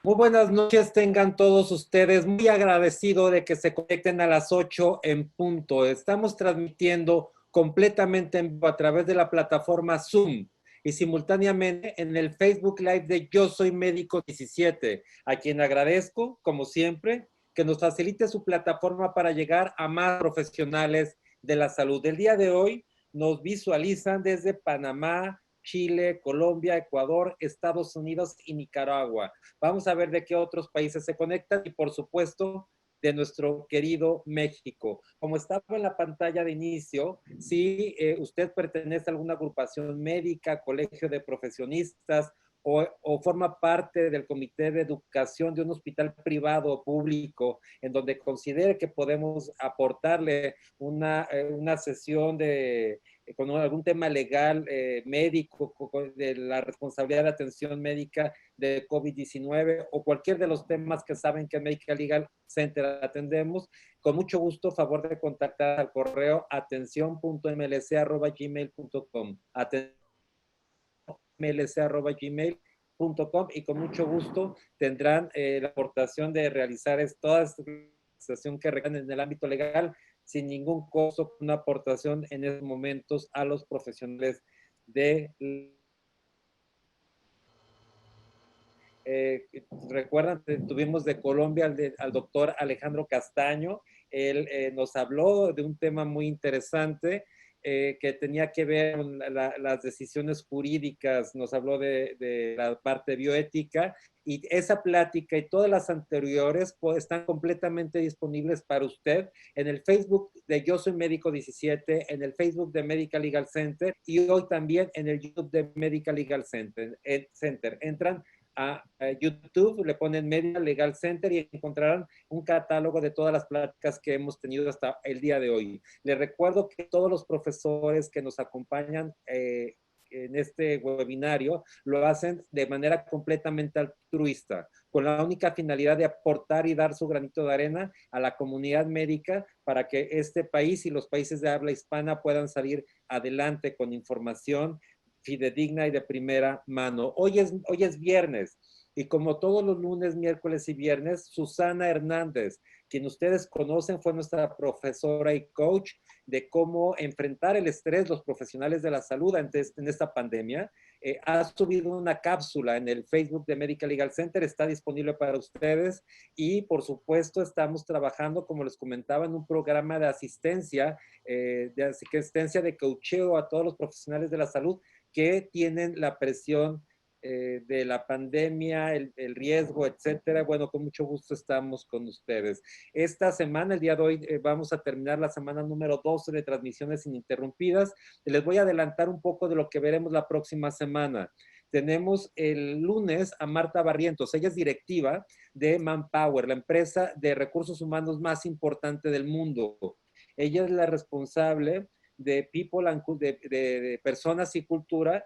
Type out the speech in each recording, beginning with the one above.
Muy buenas noches tengan todos ustedes. Muy agradecido de que se conecten a las 8 en punto. Estamos transmitiendo completamente en vivo a través de la plataforma Zoom y simultáneamente en el Facebook Live de Yo Soy Médico 17, a quien agradezco, como siempre, que nos facilite su plataforma para llegar a más profesionales de la salud. El día de hoy nos visualizan desde Panamá, Chile, Colombia, Ecuador, Estados Unidos y Nicaragua. Vamos a ver de qué otros países se conectan y, por supuesto, de nuestro querido México. Como estaba en la pantalla de inicio, si usted pertenece a alguna agrupación médica, colegio de profesionistas o forma parte del comité de educación de un hospital privado o público en donde considere que podemos aportarle una sesión con algún tema legal, médico, de la responsabilidad de atención médica de COVID-19 o cualquier de los temas que saben que en Medical Legal Center atendemos, con mucho gusto, favor de contactar al correo atención.mlc@gmail.com, atención.mlc@gmail.com, y con mucho gusto tendrán la aportación de realizar toda esta sesión que requieren en el ámbito legal sin ningún costo, una aportación en estos momentos a los profesionales de recuerdan, tuvimos de Colombia al doctor Alejandro Castaño. Él nos habló de un tema muy interesante que tenía que ver con las decisiones jurídicas, nos habló de la parte bioética, y esa plática y todas las anteriores pues, están completamente disponibles para usted en el Facebook de Yo Soy Médico 17, en el Facebook de Medical Legal Center y hoy también en el YouTube de Medical Legal Center. Entran a YouTube, le ponen Media Legal Center y encontrarán un catálogo de todas las pláticas que hemos tenido hasta el día de hoy. Les recuerdo que todos los profesores que nos acompañan en este webinario lo hacen de manera completamente altruista, con la única finalidad de aportar y dar su granito de arena a la comunidad médica para que este país y los países de habla hispana puedan salir adelante con información fidedigna y de primera mano. Hoy es viernes y como todos los lunes, miércoles y viernes, Susana Hernández, quien ustedes conocen, fue nuestra profesora y coach de cómo enfrentar el estrés los profesionales de la salud en esta pandemia. Ha subido una cápsula en el Facebook de Medical Legal Center, está disponible para ustedes y por supuesto estamos trabajando, como les comentaba, en un programa de asistencia de coacheo a todos los profesionales de la salud que tienen la presión de la pandemia, el riesgo, etcétera. Bueno, con mucho gusto estamos con ustedes. Esta semana, el día de hoy, vamos a terminar la semana número 12 de transmisiones ininterrumpidas. Les voy a adelantar un poco de lo que veremos la próxima semana. Tenemos el lunes a Marta Barrientos, ella es directiva de Manpower, la empresa de recursos humanos más importante del mundo. Ella es la responsable de people de personas y cultura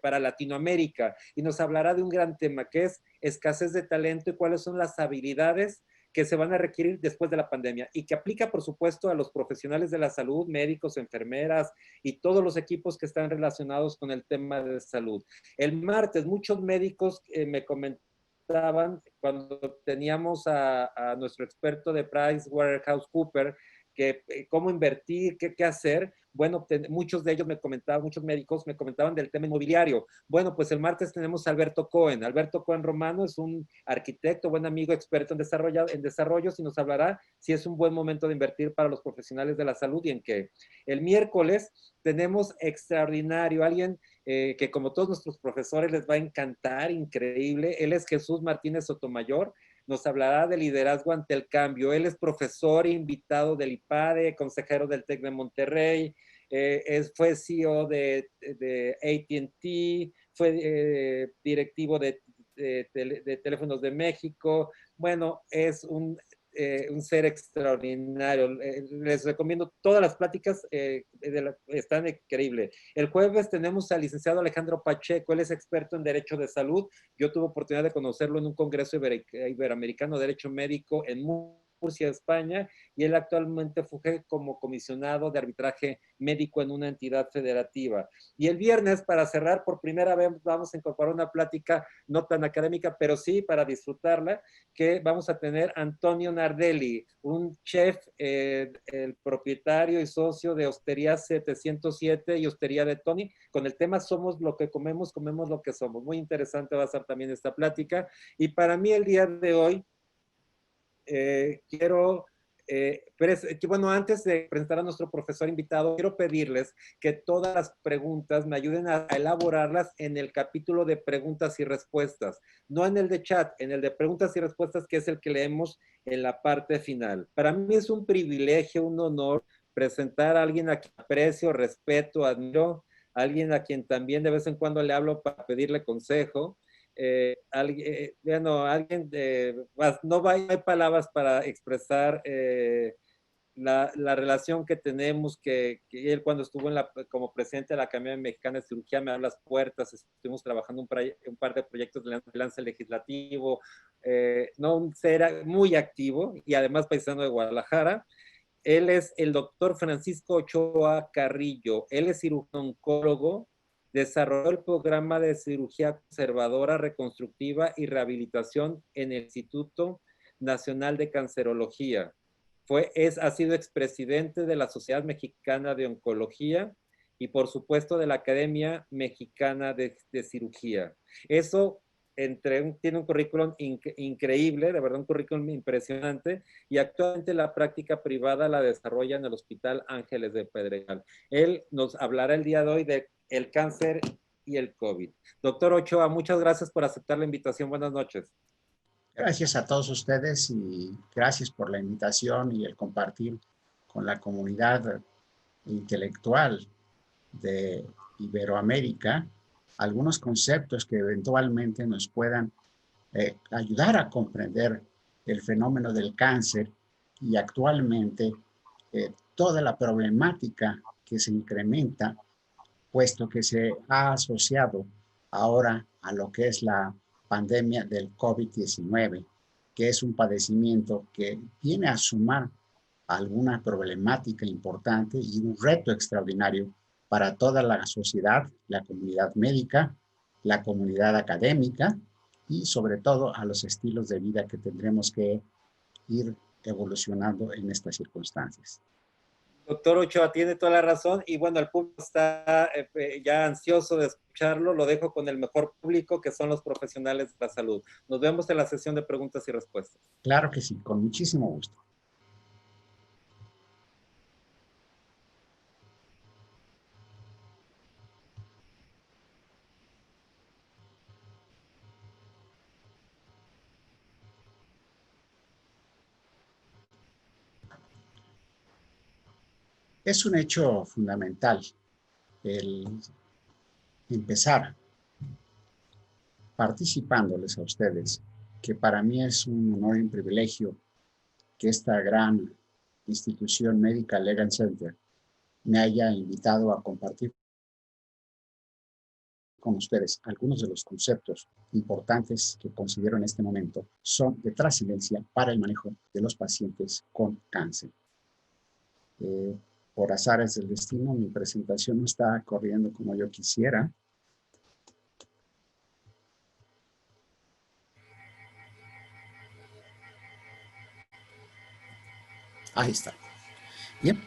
para Latinoamérica, y nos hablará de un gran tema que es escasez de talento y cuáles son las habilidades que se van a requerir después de la pandemia y que aplica, por supuesto, a los profesionales de la salud, médicos, enfermeras y todos los equipos que están relacionados con el tema de salud. El martes, muchos médicos me comentaban cuando teníamos a nuestro experto de PricewaterhouseCoopers, que cómo invertir, qué hacer. Bueno, muchos de ellos me comentaban, muchos médicos me comentaban del tema inmobiliario. Bueno, pues el martes tenemos a Alberto Cohen. Alberto Cohen Romano es un arquitecto, buen amigo, experto en desarrollos, y nos hablará si es un buen momento de invertir para los profesionales de la salud y en qué. El miércoles tenemos extraordinario, alguien que como todos nuestros profesores les va a encantar, increíble. Él es Jesús Martínez Sotomayor, nos hablará de liderazgo ante el cambio. Él es profesor invitado del IPADE, consejero del TEC de Monterrey, fue CEO de AT&T, fue directivo de Teléfonos de México. Bueno, es un ser extraordinario. Les recomiendo todas las pláticas, están increíbles. El jueves tenemos al licenciado Alejandro Pacheco, él es experto en Derecho de Salud. Yo tuve oportunidad de conocerlo en un congreso iberoamericano de Derecho Médico en Murcia, España, y él actualmente funge como comisionado de arbitraje médico en una entidad federativa. Y el viernes, para cerrar, por primera vez vamos a incorporar una plática no tan académica, pero sí para disfrutarla, que vamos a tener Antonio Nardelli, un chef, el propietario y socio de Hostería 707 y Hostería de Tony, con el tema Somos lo que comemos, comemos lo que somos. Muy interesante va a ser también esta plática. Y para mí el día de hoy, quiero, bueno, antes de presentar a nuestro profesor invitado, quiero pedirles que todas las preguntas me ayuden a elaborarlas en el capítulo de preguntas y respuestas, no en el de chat, en el de preguntas y respuestas, que es el que leemos en la parte final. Para mí es un privilegio, un honor presentar a alguien a quien aprecio, respeto, admiro, a alguien a quien también de vez en cuando le hablo para pedirle consejo. Bueno, alguien no hay palabras para expresar la relación que tenemos, que él cuando estuvo como presidente de la Academia Mexicana de Cirugía me abrió las puertas, estuvimos trabajando un par de proyectos de lance legislativo, no, un ser muy activo y además paisano de Guadalajara. Él es el doctor Francisco Ochoa Carrillo. Él es cirujano oncólogo, desarrolló el programa de cirugía conservadora, reconstructiva y rehabilitación en el Instituto Nacional de Cancerología. Ha sido expresidente de la Sociedad Mexicana de Oncología y por supuesto de la Academia Mexicana de Cirugía. Eso tiene un currículum increíble, de verdad un currículum impresionante, y actualmente la práctica privada la desarrolla en el Hospital Ángeles de Pedregal. Él nos hablará el día de hoy de el cáncer y el COVID. Doctor Ochoa, muchas gracias por aceptar la invitación. Buenas noches. Gracias a todos ustedes y gracias por la invitación y el compartir con la comunidad intelectual de Iberoamérica algunos conceptos que eventualmente nos puedan ayudar a comprender el fenómeno del cáncer y actualmente toda la problemática que se incrementa, puesto que se ha asociado ahora a lo que es la pandemia del COVID-19, que es un padecimiento que viene a sumar alguna problemática importante y un reto extraordinario para toda la sociedad, la comunidad médica, la comunidad académica y sobre todo a los estilos de vida que tendremos que ir evolucionando en estas circunstancias. Doctor Ochoa tiene toda la razón y bueno, el público está ya ansioso de escucharlo. Lo dejo con el mejor público, que son los profesionales de la salud. Nos vemos en la sesión de preguntas y respuestas. Claro que sí, con muchísimo gusto. Es un hecho fundamental el empezar participándoles a ustedes, que para mí es un honor y un privilegio que esta gran institución médica Legal Center me haya invitado a compartir con ustedes algunos de los conceptos importantes que considero en este momento son de trascendencia para el manejo de los pacientes con cáncer. Por azares del destino, mi presentación no está corriendo como yo quisiera. Ahí está. Bien,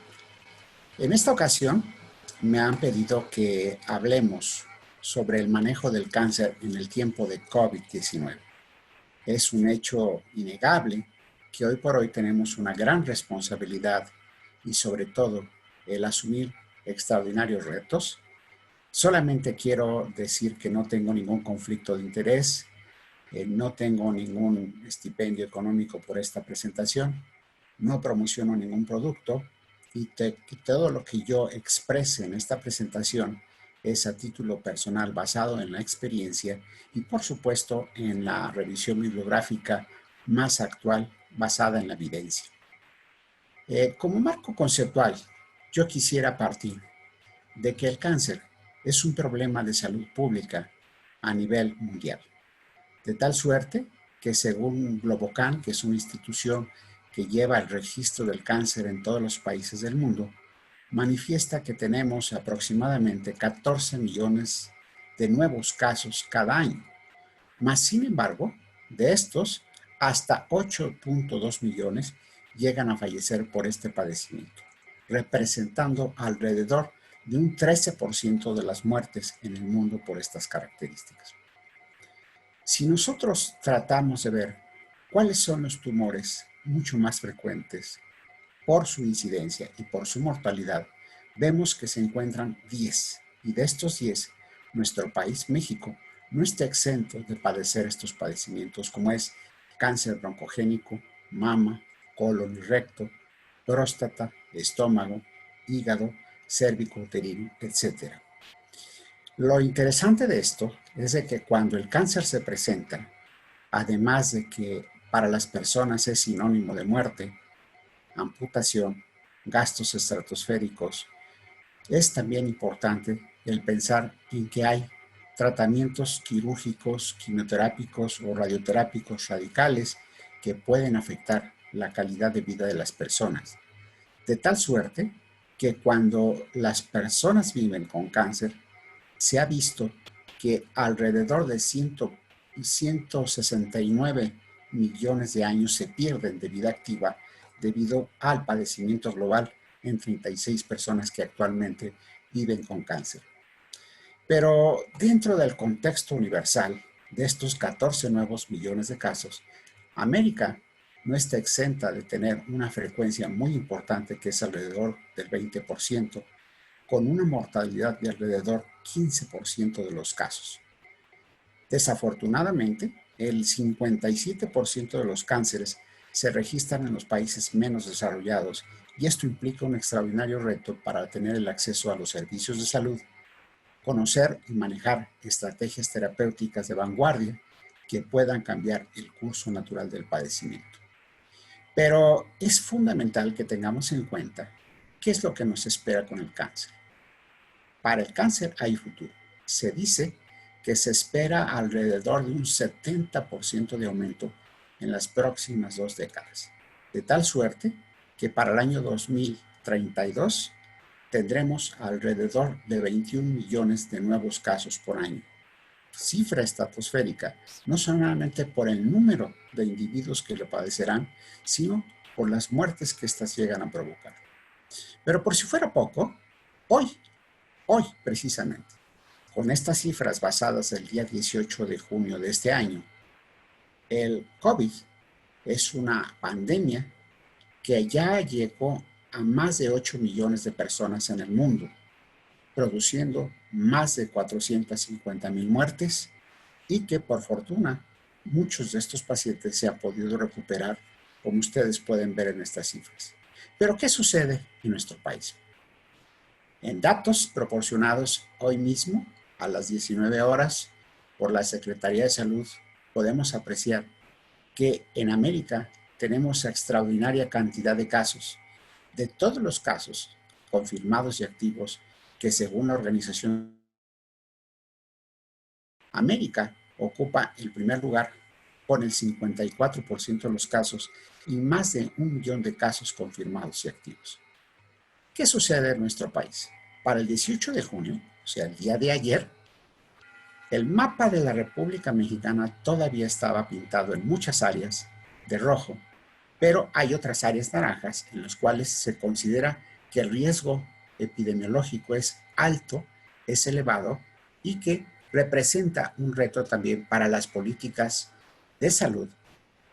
en esta ocasión me han pedido que hablemos sobre el manejo del cáncer en el tiempo de COVID-19. Es un hecho innegable que hoy por hoy tenemos una gran responsabilidad y sobre todo el asumir extraordinarios retos. Solamente quiero decir que no tengo ningún conflicto de interés, no tengo ningún estipendio económico por esta presentación, no promociono ningún producto y todo lo que yo exprese en esta presentación es a título personal basado en la experiencia y por supuesto en la revisión bibliográfica más actual basada en la evidencia. Como marco conceptual, yo quisiera partir de que el cáncer es un problema de salud pública a nivel mundial. De tal suerte que según Globocan, que es una institución que lleva el registro del cáncer en todos los países del mundo, manifiesta que tenemos aproximadamente 14 millones de nuevos casos cada año. Mas, sin embargo, de estos, hasta 8.2 millones llegan a fallecer por este padecimiento, representando alrededor de un 13% de las muertes en el mundo por estas características. Si nosotros tratamos de ver cuáles son los tumores mucho más frecuentes por su incidencia y por su mortalidad, vemos que se encuentran 10, y de estos 10, nuestro país, México, no está exento de padecer estos padecimientos, como es cáncer broncogénico, mama, colon y recto, próstata, estómago, hígado, cérvico-uterino, etc. Lo interesante de esto es de que cuando el cáncer se presenta, además de que para las personas es sinónimo de muerte, amputación, gastos estratosféricos, es también importante el pensar en que hay tratamientos quirúrgicos, quimioterápicos o radioterápicos radicales que pueden afectar la calidad de vida de las personas. De tal suerte que cuando las personas viven con cáncer, se ha visto que alrededor de 169 millones de años se pierden de vida activa debido al padecimiento global en 36 personas que actualmente viven con cáncer. Pero dentro del contexto universal de estos 14 nuevos millones de casos, América no está exenta de tener una frecuencia muy importante que es alrededor del 20%, con una mortalidad de alrededor 15% de los casos. Desafortunadamente, el 57% de los cánceres se registran en los países menos desarrollados y esto implica un extraordinario reto para tener el acceso a los servicios de salud, conocer y manejar estrategias terapéuticas de vanguardia que puedan cambiar el curso natural del padecimiento. Pero es fundamental que tengamos en cuenta qué es lo que nos espera con el cáncer. Para el cáncer hay futuro. Se dice que se espera alrededor de un 70% de aumento en las próximas 2 décadas. De tal suerte que para el año 2032 tendremos alrededor de 21 millones de nuevos casos por año. Cifra estratosférica, no solamente por el número de individuos que lo padecerán, sino por las muertes que éstas llegan a provocar. Pero por si fuera poco, hoy precisamente, con estas cifras basadas el día 18 de junio de este año, el COVID es una pandemia que ya llegó a más de 8 millones de personas en el mundo, produciendo más de 450,000 muertes y que por fortuna muchos de estos pacientes se han podido recuperar, como ustedes pueden ver en estas cifras. Pero ¿qué sucede en nuestro país? En datos proporcionados hoy mismo a las 19 horas por la Secretaría de Salud, podemos apreciar que en América tenemos extraordinaria cantidad de casos. De todos los casos confirmados y activos que según la organización, América ocupa el primer lugar con el 54% de los casos y más de 1 millón de casos confirmados y activos. ¿Qué sucede en nuestro país? Para el 18 de junio, o sea, el día de ayer, el mapa de la República Mexicana todavía estaba pintado en muchas áreas de rojo, pero hay otras áreas naranjas en las cuales se considera que el riesgo epidemiológico es alto, es elevado y que representa un reto también para las políticas de salud,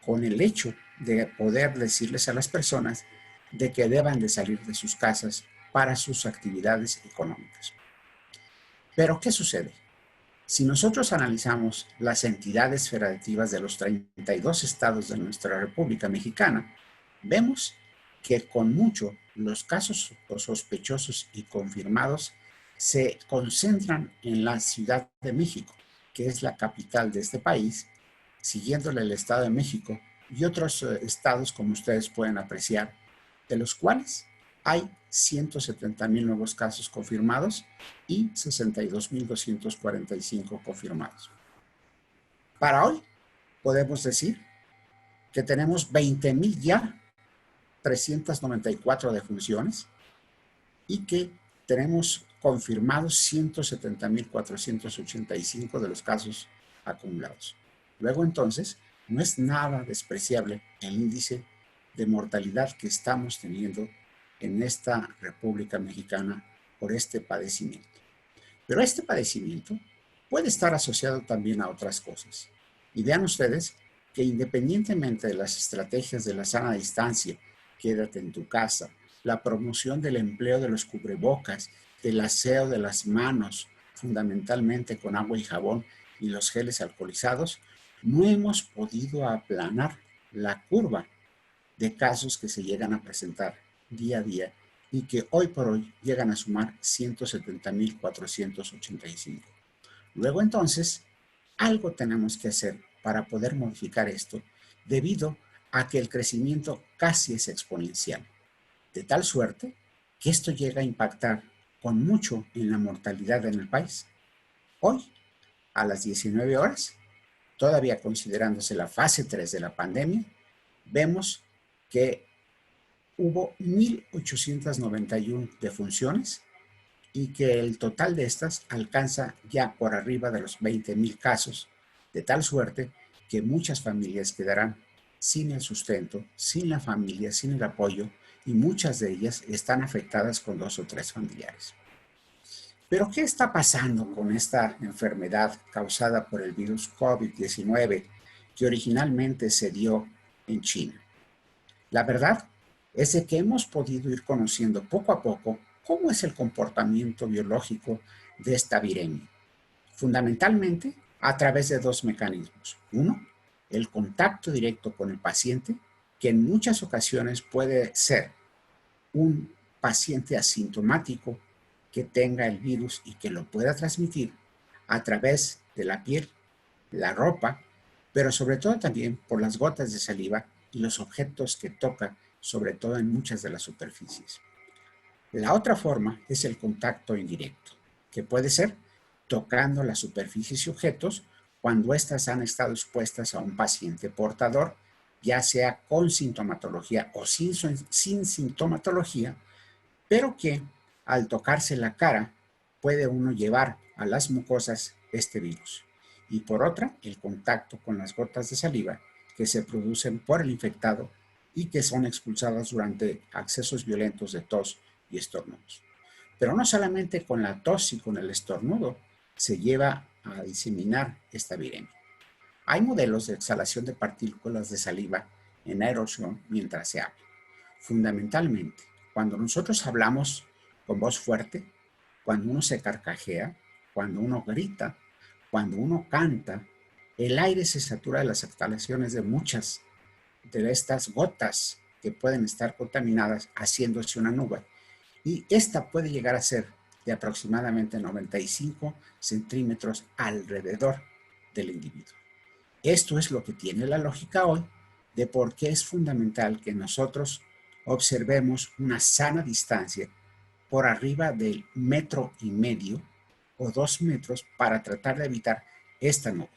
con el hecho de poder decirles a las personas de que deban de salir de sus casas para sus actividades económicas. Pero, ¿qué sucede? Si nosotros analizamos las entidades federativas de los 32 estados de nuestra República Mexicana, vemos que con mucho los casos sospechosos y confirmados se concentran en la Ciudad de México, que es la capital de este país, siguiéndole el Estado de México y otros estados, como ustedes pueden apreciar, de los cuales hay 170,000 nuevos casos confirmados y 62,245 confirmados. Para hoy podemos decir que tenemos 20,000 ya 394 defunciones y que tenemos confirmados 170.485 de los casos acumulados. Luego, entonces, no es nada despreciable el índice de mortalidad que estamos teniendo en esta República Mexicana por este padecimiento. Pero este padecimiento puede estar asociado también a otras cosas. Y vean ustedes que independientemente de las estrategias de la sana distancia, quédate en tu casa, la promoción del empleo de los cubrebocas, del aseo de las manos, fundamentalmente con agua y jabón y los geles alcoholizados, no hemos podido aplanar la curva de casos que se llegan a presentar día a día y que hoy por hoy llegan a sumar 170.485. Luego entonces, algo tenemos que hacer para poder modificar esto debido a que el crecimiento casi es exponencial, de tal suerte que esto llega a impactar con mucho en la mortalidad en el país. Hoy, a las 19 horas, todavía considerándose la fase 3 de la pandemia, vemos que hubo 1.891 defunciones y que el total de estas alcanza ya por arriba de los 20,000 casos, de tal suerte que muchas familias quedarán sin el sustento, sin la familia, sin el apoyo, y muchas de ellas están afectadas con 2 o 3 familiares. Pero, ¿qué está pasando con esta enfermedad causada por el virus COVID-19 que originalmente se dio en China? La verdad es de que hemos podido ir conociendo poco a poco cómo es el comportamiento biológico de esta viremia. Fundamentalmente a través de 2 mecanismos. Uno, el contacto directo con el paciente, que en muchas ocasiones puede ser un paciente asintomático que tenga el virus y que lo pueda transmitir a través de la piel, la ropa, pero sobre todo también por las gotas de saliva y los objetos que toca, sobre todo en muchas de las superficies. La otra forma es el contacto indirecto, que puede ser tocando las superficies y objetos cuando éstas han estado expuestas a un paciente portador, ya sea con sintomatología o sin sintomatología, pero que al tocarse la cara puede uno llevar a las mucosas este virus. Y por otra, el contacto con las gotas de saliva que se producen por el infectado y que son expulsadas durante accesos violentos de tos y estornudos. Pero no solamente con la tos y con el estornudo se lleva a diseminar esta viremia. Hay modelos de exhalación de partículas de saliva en aerosol mientras se habla. Fundamentalmente, cuando nosotros hablamos con voz fuerte, cuando uno se carcajea, cuando uno grita, cuando uno canta, el aire se satura de las exhalaciones de muchas de estas gotas que pueden estar contaminadas, haciéndose una nube. Y esta puede llegar a ser de aproximadamente 95 centímetros alrededor del individuo. Esto es lo que tiene la lógica hoy de por qué es fundamental que nosotros observemos una sana distancia por arriba del 1,5 metros o 2 metros para tratar de evitar esta nube.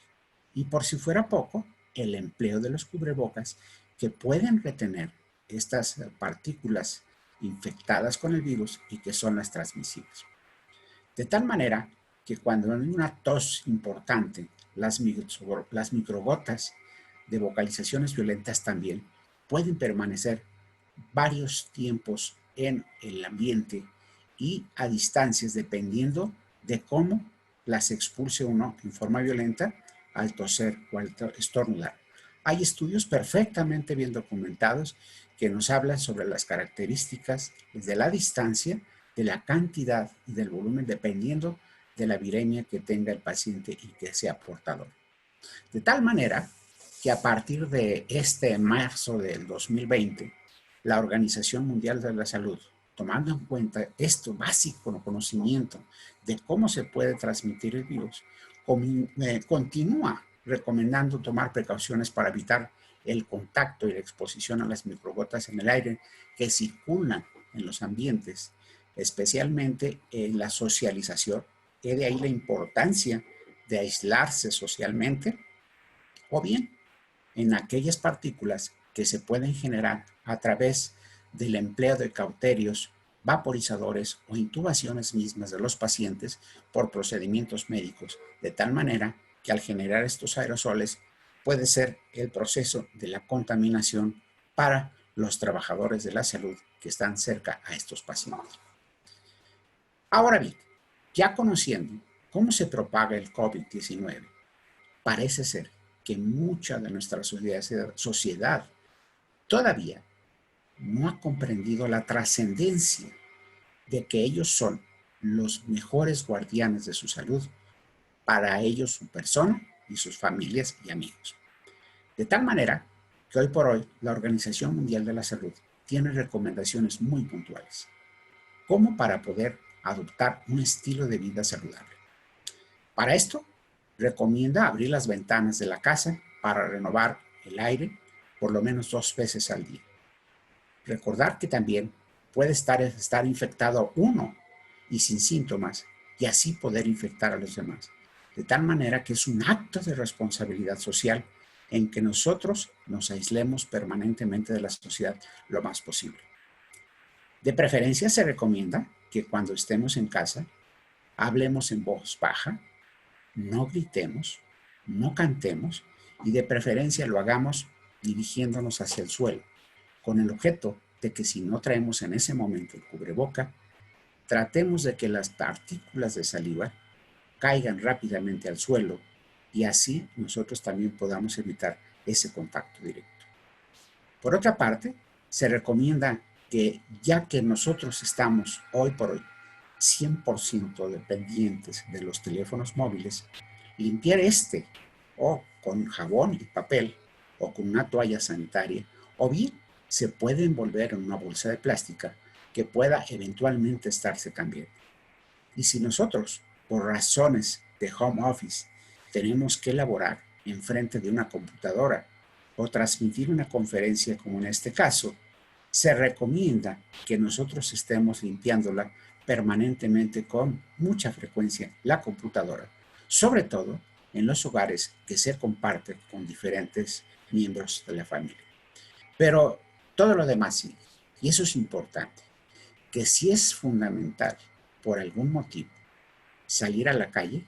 Y por si fuera poco, el empleo de los cubrebocas que pueden retener estas partículas infectadas con el virus y que son las transmisibles. De tal manera que cuando hay una tos importante, las microgotas de vocalizaciones violentas también pueden permanecer varios tiempos en el ambiente y a distancias dependiendo de cómo las expulse uno en forma violenta al toser o al estornudar. Hay estudios perfectamente bien documentados que nos hablan sobre las características de la distancia, de la cantidad y del volumen dependiendo de la viremia que tenga el paciente y que sea portador. De tal manera que a partir de este marzo del 2020, la Organización Mundial de la Salud, tomando en cuenta esto básico conocimiento de cómo se puede transmitir el virus, continúa recomendando tomar precauciones para evitar el contacto y la exposición a las microgotas en el aire que circulan en los ambientes, especialmente en la socialización. De ahí la importancia de aislarse socialmente, o bien en aquellas partículas que se pueden generar a través del empleo de cauterios, vaporizadores o intubaciones mismas de los pacientes por procedimientos médicos, de tal manera que al generar estos aerosoles puede ser el proceso de la contaminación para los trabajadores de la salud que están cerca a estos pacientes. Ahora bien, ya conociendo cómo se propaga el COVID-19, parece ser que mucha de nuestra sociedad todavía no ha comprendido la trascendencia de que ellos son los mejores guardianes de su salud, para ellos, su persona y sus familias y amigos. De tal manera que hoy por hoy la Organización Mundial de la Salud tiene recomendaciones muy puntuales, como para poder adoptar un estilo de vida saludable. Para esto, recomienda abrir las ventanas de la casa para renovar el aire por lo menos 2 veces al día. Recordar que también puede estar infectado uno y sin síntomas, y así poder infectar a los demás. De tal manera que es un acto de responsabilidad social en que nosotros nos aislemos permanentemente de la sociedad lo más posible. De preferencia se recomienda que cuando estemos en casa hablemos en voz baja, no gritemos, no cantemos y de preferencia lo hagamos dirigiéndonos hacia el suelo, con el objeto de que si no traemos en ese momento el cubreboca, tratemos de que las partículas de saliva caigan rápidamente al suelo y así nosotros también podamos evitar ese contacto directo. Por otra parte, se recomienda que ya que nosotros estamos hoy por hoy 100% dependientes de los teléfonos móviles, limpiar o con jabón y papel o con una toalla sanitaria, o bien se puede envolver en una bolsa de plástica que pueda eventualmente estarse cambiando. Y si nosotros, por razones de home office, tenemos que elaborar enfrente de una computadora o transmitir una conferencia como en este caso, se recomienda que nosotros estemos limpiándola permanentemente con mucha frecuencia la computadora, sobre todo en los hogares que se comparten con diferentes miembros de la familia. Pero todo lo demás sí, y eso es importante, que si es fundamental por algún motivo salir a la calle,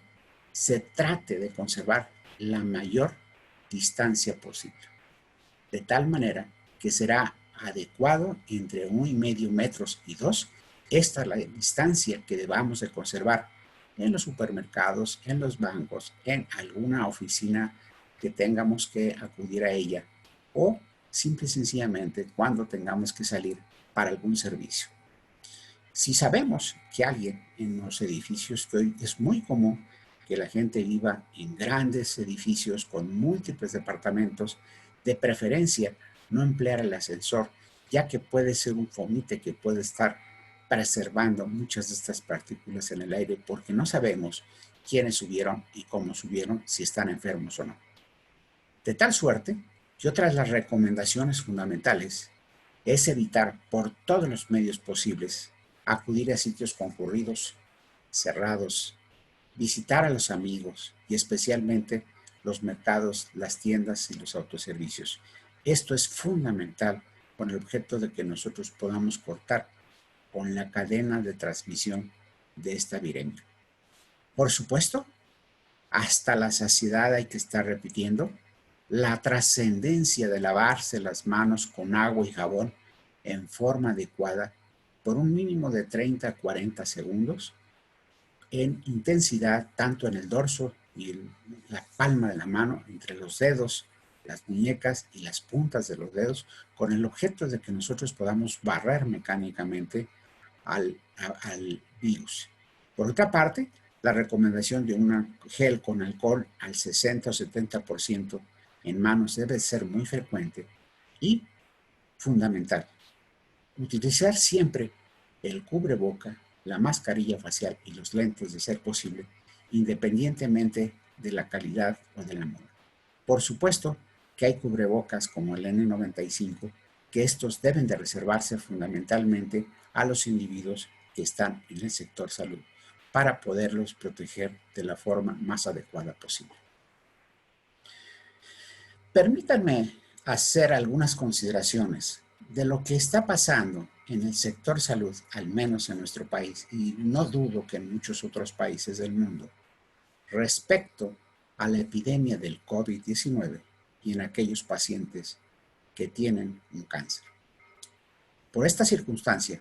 se trate de conservar la mayor distancia posible, de tal manera que será adecuado entre 1,5 metros y 2. Esta es la distancia que debamos de conservar en los supermercados, en los bancos, en alguna oficina que tengamos que acudir a ella o simple y sencillamente cuando tengamos que salir para algún servicio. Si sabemos que alguien en los edificios, que hoy es muy común que la gente viva en grandes edificios con múltiples departamentos, de preferencia no emplear el ascensor, ya que puede ser un fomite que puede estar preservando muchas de estas partículas en el aire porque no sabemos quiénes subieron y cómo subieron, si están enfermos o no. De tal suerte que otras de las recomendaciones fundamentales es evitar por todos los medios posibles acudir a sitios concurridos, cerrados, visitar a los amigos y especialmente los mercados, las tiendas y los autoservicios. Esto es fundamental con el objeto de que nosotros podamos cortar con la cadena de transmisión de esta viremia. Por supuesto, hasta la saciedad hay que estar repitiendo la trascendencia de lavarse las manos con agua y jabón en forma adecuada por un mínimo de 30 a 40 segundos en intensidad tanto en el dorso y la palma de la mano, entre los dedos, las muñecas y las puntas de los dedos, con el objeto de que nosotros podamos barrer mecánicamente al virus. Por otra parte, la recomendación de un gel con alcohol al 60 o 70% en manos debe ser muy frecuente y fundamental. Utilizar siempre el cubreboca, la mascarilla facial y los lentes de ser posible, independientemente de la calidad o de la moda. Por supuesto que hay cubrebocas como el N95, que estos deben de reservarse fundamentalmente a los individuos que están en el sector salud para poderlos proteger de la forma más adecuada posible. Permítanme hacer algunas consideraciones de lo que está pasando en el sector salud, al menos en nuestro país, y no dudo que en muchos otros países del mundo, respecto a la epidemia del COVID-19 y en aquellos pacientes que tienen un cáncer. Por esta circunstancia,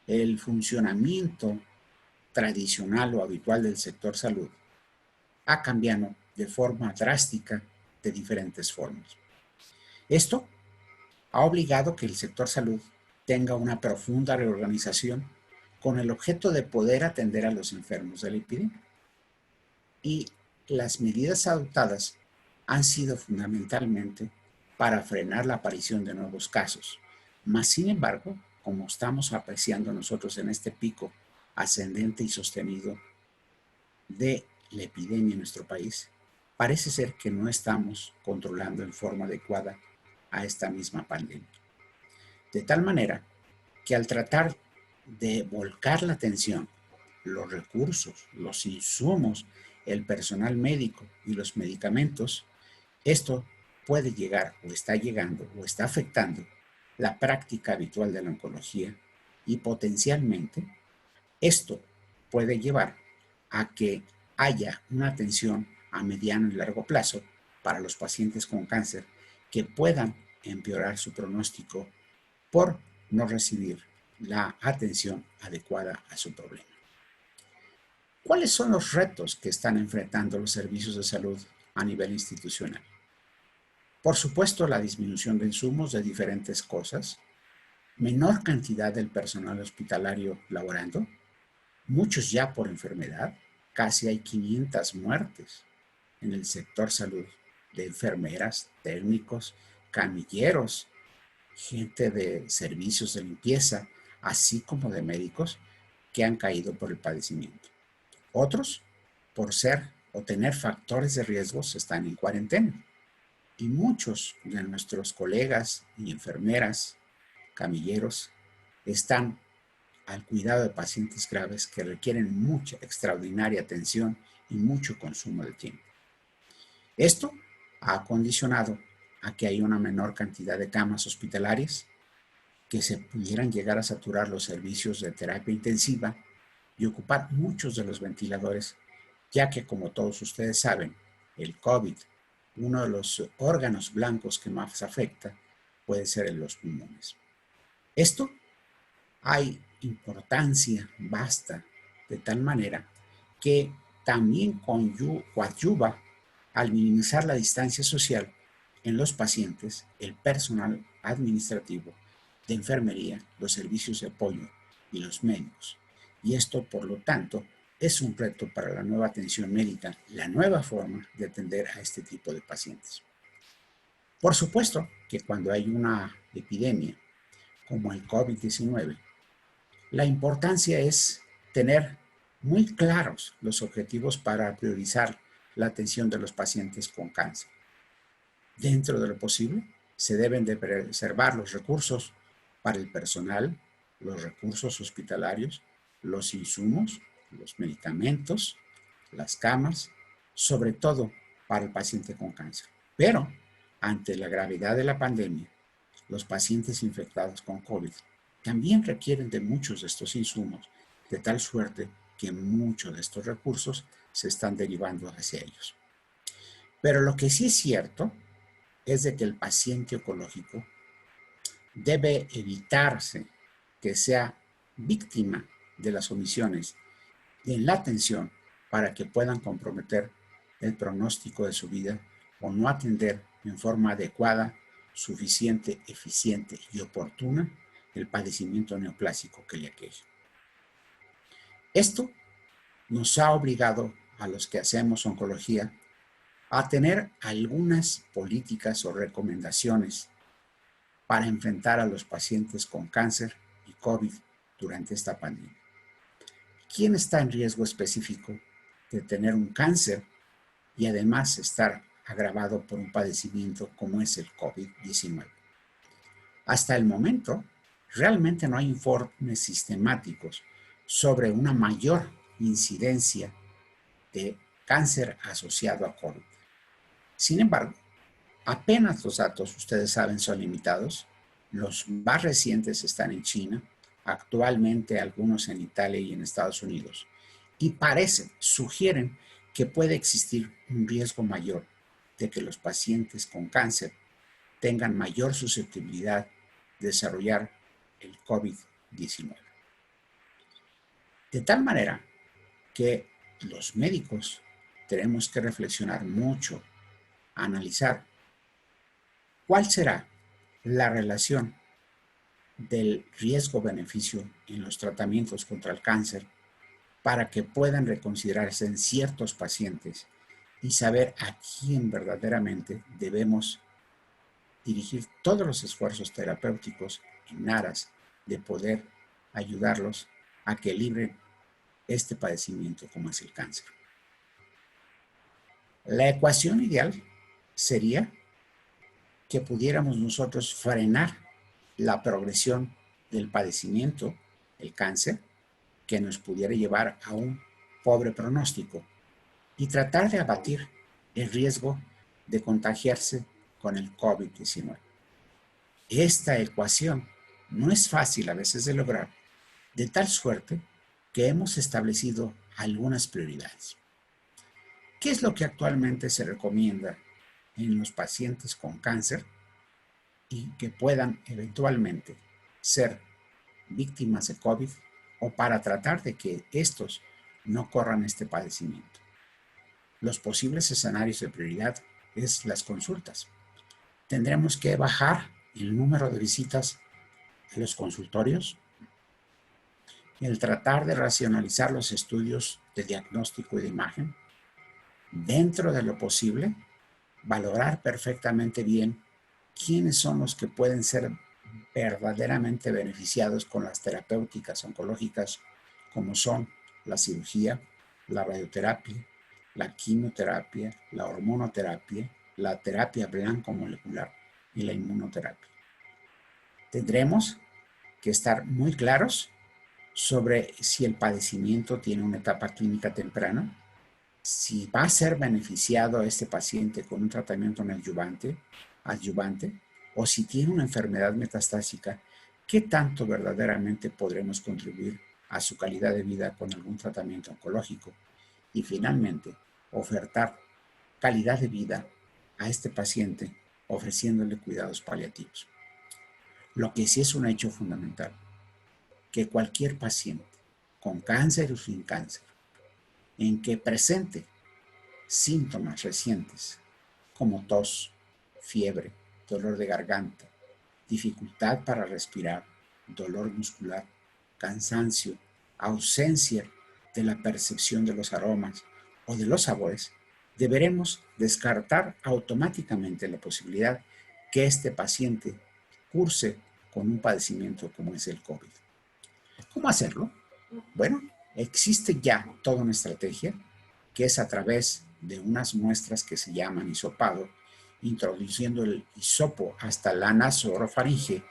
el funcionamiento tradicional o habitual del sector salud ha cambiado de forma drástica de diferentes formas. Esto ha obligado que el sector salud tenga una profunda reorganización con el objeto de poder atender a los enfermos de la epidemia. Y las medidas adoptadas han sido fundamentalmente para frenar la aparición de nuevos casos. Mas, sin embargo, como estamos apreciando nosotros en este pico ascendente y sostenido de la epidemia en nuestro país, parece ser que no estamos controlando en forma adecuada a esta misma pandemia. De tal manera que al tratar de volcar la atención, los recursos, los insumos, el personal médico y los medicamentos, esto puede llegar o está llegando o está afectando la práctica habitual de la oncología y potencialmente esto puede llevar a que haya una atención a mediano y largo plazo para los pacientes con cáncer que puedan empeorar su pronóstico por no recibir la atención adecuada a su problema. ¿Cuáles son los retos que están enfrentando los servicios de salud a nivel institucional? Por supuesto, la disminución de insumos de diferentes cosas, menor cantidad del personal hospitalario laborando, muchos ya por enfermedad, casi hay 500 muertes en el sector salud de enfermeras, técnicos, camilleros, gente de servicios de limpieza, así como de médicos que han caído por el padecimiento. Otros, por ser o tener factores de riesgo, están en cuarentena. Y muchos de nuestros colegas y enfermeras, camilleros, están al cuidado de pacientes graves que requieren mucha extraordinaria atención y mucho consumo de tiempo. Esto ha condicionado a que haya una menor cantidad de camas hospitalarias, que se pudieran llegar a saturar los servicios de terapia intensiva y ocupar muchos de los ventiladores, ya que como todos ustedes saben, el COVID, uno de los órganos blancos que más afecta, puede ser en los pulmones. Esto hay importancia vasta, de tal manera que también coadyuva al minimizar la distancia social en los pacientes, el personal administrativo de enfermería, los servicios de apoyo y los médicos. Y esto, por lo tanto, es un reto para la nueva atención médica, la nueva forma de atender a este tipo de pacientes. Por supuesto que cuando hay una epidemia como el COVID-19, la importancia es tener muy claros los objetivos para priorizar la atención de los pacientes con cáncer. Dentro de lo posible, se deben de preservar los recursos para el personal, los recursos hospitalarios, los insumos, los medicamentos, las camas, sobre todo para el paciente con cáncer. Pero, ante la gravedad de la pandemia, los pacientes infectados con COVID también requieren de muchos de estos insumos, de tal suerte que muchos de estos recursos se están derivando hacia ellos. Pero lo que sí es cierto es de que el paciente oncológico debe evitarse que sea víctima de las omisiones en la atención para que puedan comprometer el pronóstico de su vida o no atender en forma adecuada, suficiente, eficiente y oportuna el padecimiento neoplásico que le aqueja. Esto nos ha obligado a los que hacemos oncología a tener algunas políticas o recomendaciones para enfrentar a los pacientes con cáncer y COVID durante esta pandemia. ¿Quién está en riesgo específico de tener un cáncer y además estar agravado por un padecimiento como es el COVID-19? Hasta el momento, realmente no hay informes sistemáticos sobre una mayor incidencia de cáncer asociado a COVID. Sin embargo, apenas los datos, ustedes saben, son limitados Los más recientes están en China, actualmente algunos en Italia y en Estados Unidos, y sugieren que puede existir un riesgo mayor de que los pacientes con cáncer tengan mayor susceptibilidad de desarrollar el COVID-19. De tal manera que los médicos tenemos que reflexionar mucho, analizar cuál será la relación del riesgo-beneficio en los tratamientos contra el cáncer para que puedan reconsiderarse en ciertos pacientes y saber a quién verdaderamente debemos dirigir todos los esfuerzos terapéuticos en aras de poder ayudarlos a que libren este padecimiento como es el cáncer. La ecuación ideal sería que pudiéramos nosotros frenar la progresión del padecimiento, el cáncer, que nos pudiera llevar a un pobre pronóstico y tratar de abatir el riesgo de contagiarse con el COVID-19. Esta ecuación no es fácil a veces de lograr, de tal suerte que hemos establecido algunas prioridades. ¿Qué es lo que actualmente se recomienda en los pacientes con cáncer y que puedan eventualmente ser víctimas de COVID o para tratar de que estos no corran este padecimiento? Los posibles escenarios de prioridad es las consultas. Tendremos que bajar el número de visitas a los consultorios, el tratar de racionalizar los estudios de diagnóstico y de imagen, dentro de lo posible, valorar perfectamente bien quiénes son los que pueden ser verdaderamente beneficiados con las terapéuticas oncológicas, como son la cirugía, la radioterapia, la quimioterapia, la hormonoterapia, la terapia blanco-molecular y la inmunoterapia. Tendremos que estar muy claros sobre si el padecimiento tiene una etapa clínica temprana, si va a ser beneficiado este paciente con un tratamiento adyuvante, o si tiene una enfermedad metastásica, ¿qué tanto verdaderamente podremos contribuir a su calidad de vida con algún tratamiento oncológico? Y finalmente, ofertar calidad de vida a este paciente ofreciéndole cuidados paliativos. Lo que sí es un hecho fundamental, que cualquier paciente con cáncer o sin cáncer, en que presente síntomas recientes como tos, fiebre, dolor de garganta, dificultad para respirar, dolor muscular, cansancio, ausencia de la percepción de los aromas o de los sabores, deberemos descartar automáticamente la posibilidad que este paciente curse con un padecimiento como es el COVID. ¿Cómo hacerlo? Bueno, existe ya toda una estrategia que es a través de unas muestras que se llaman hisopado, introduciendo el hisopo hasta la nasorofaringe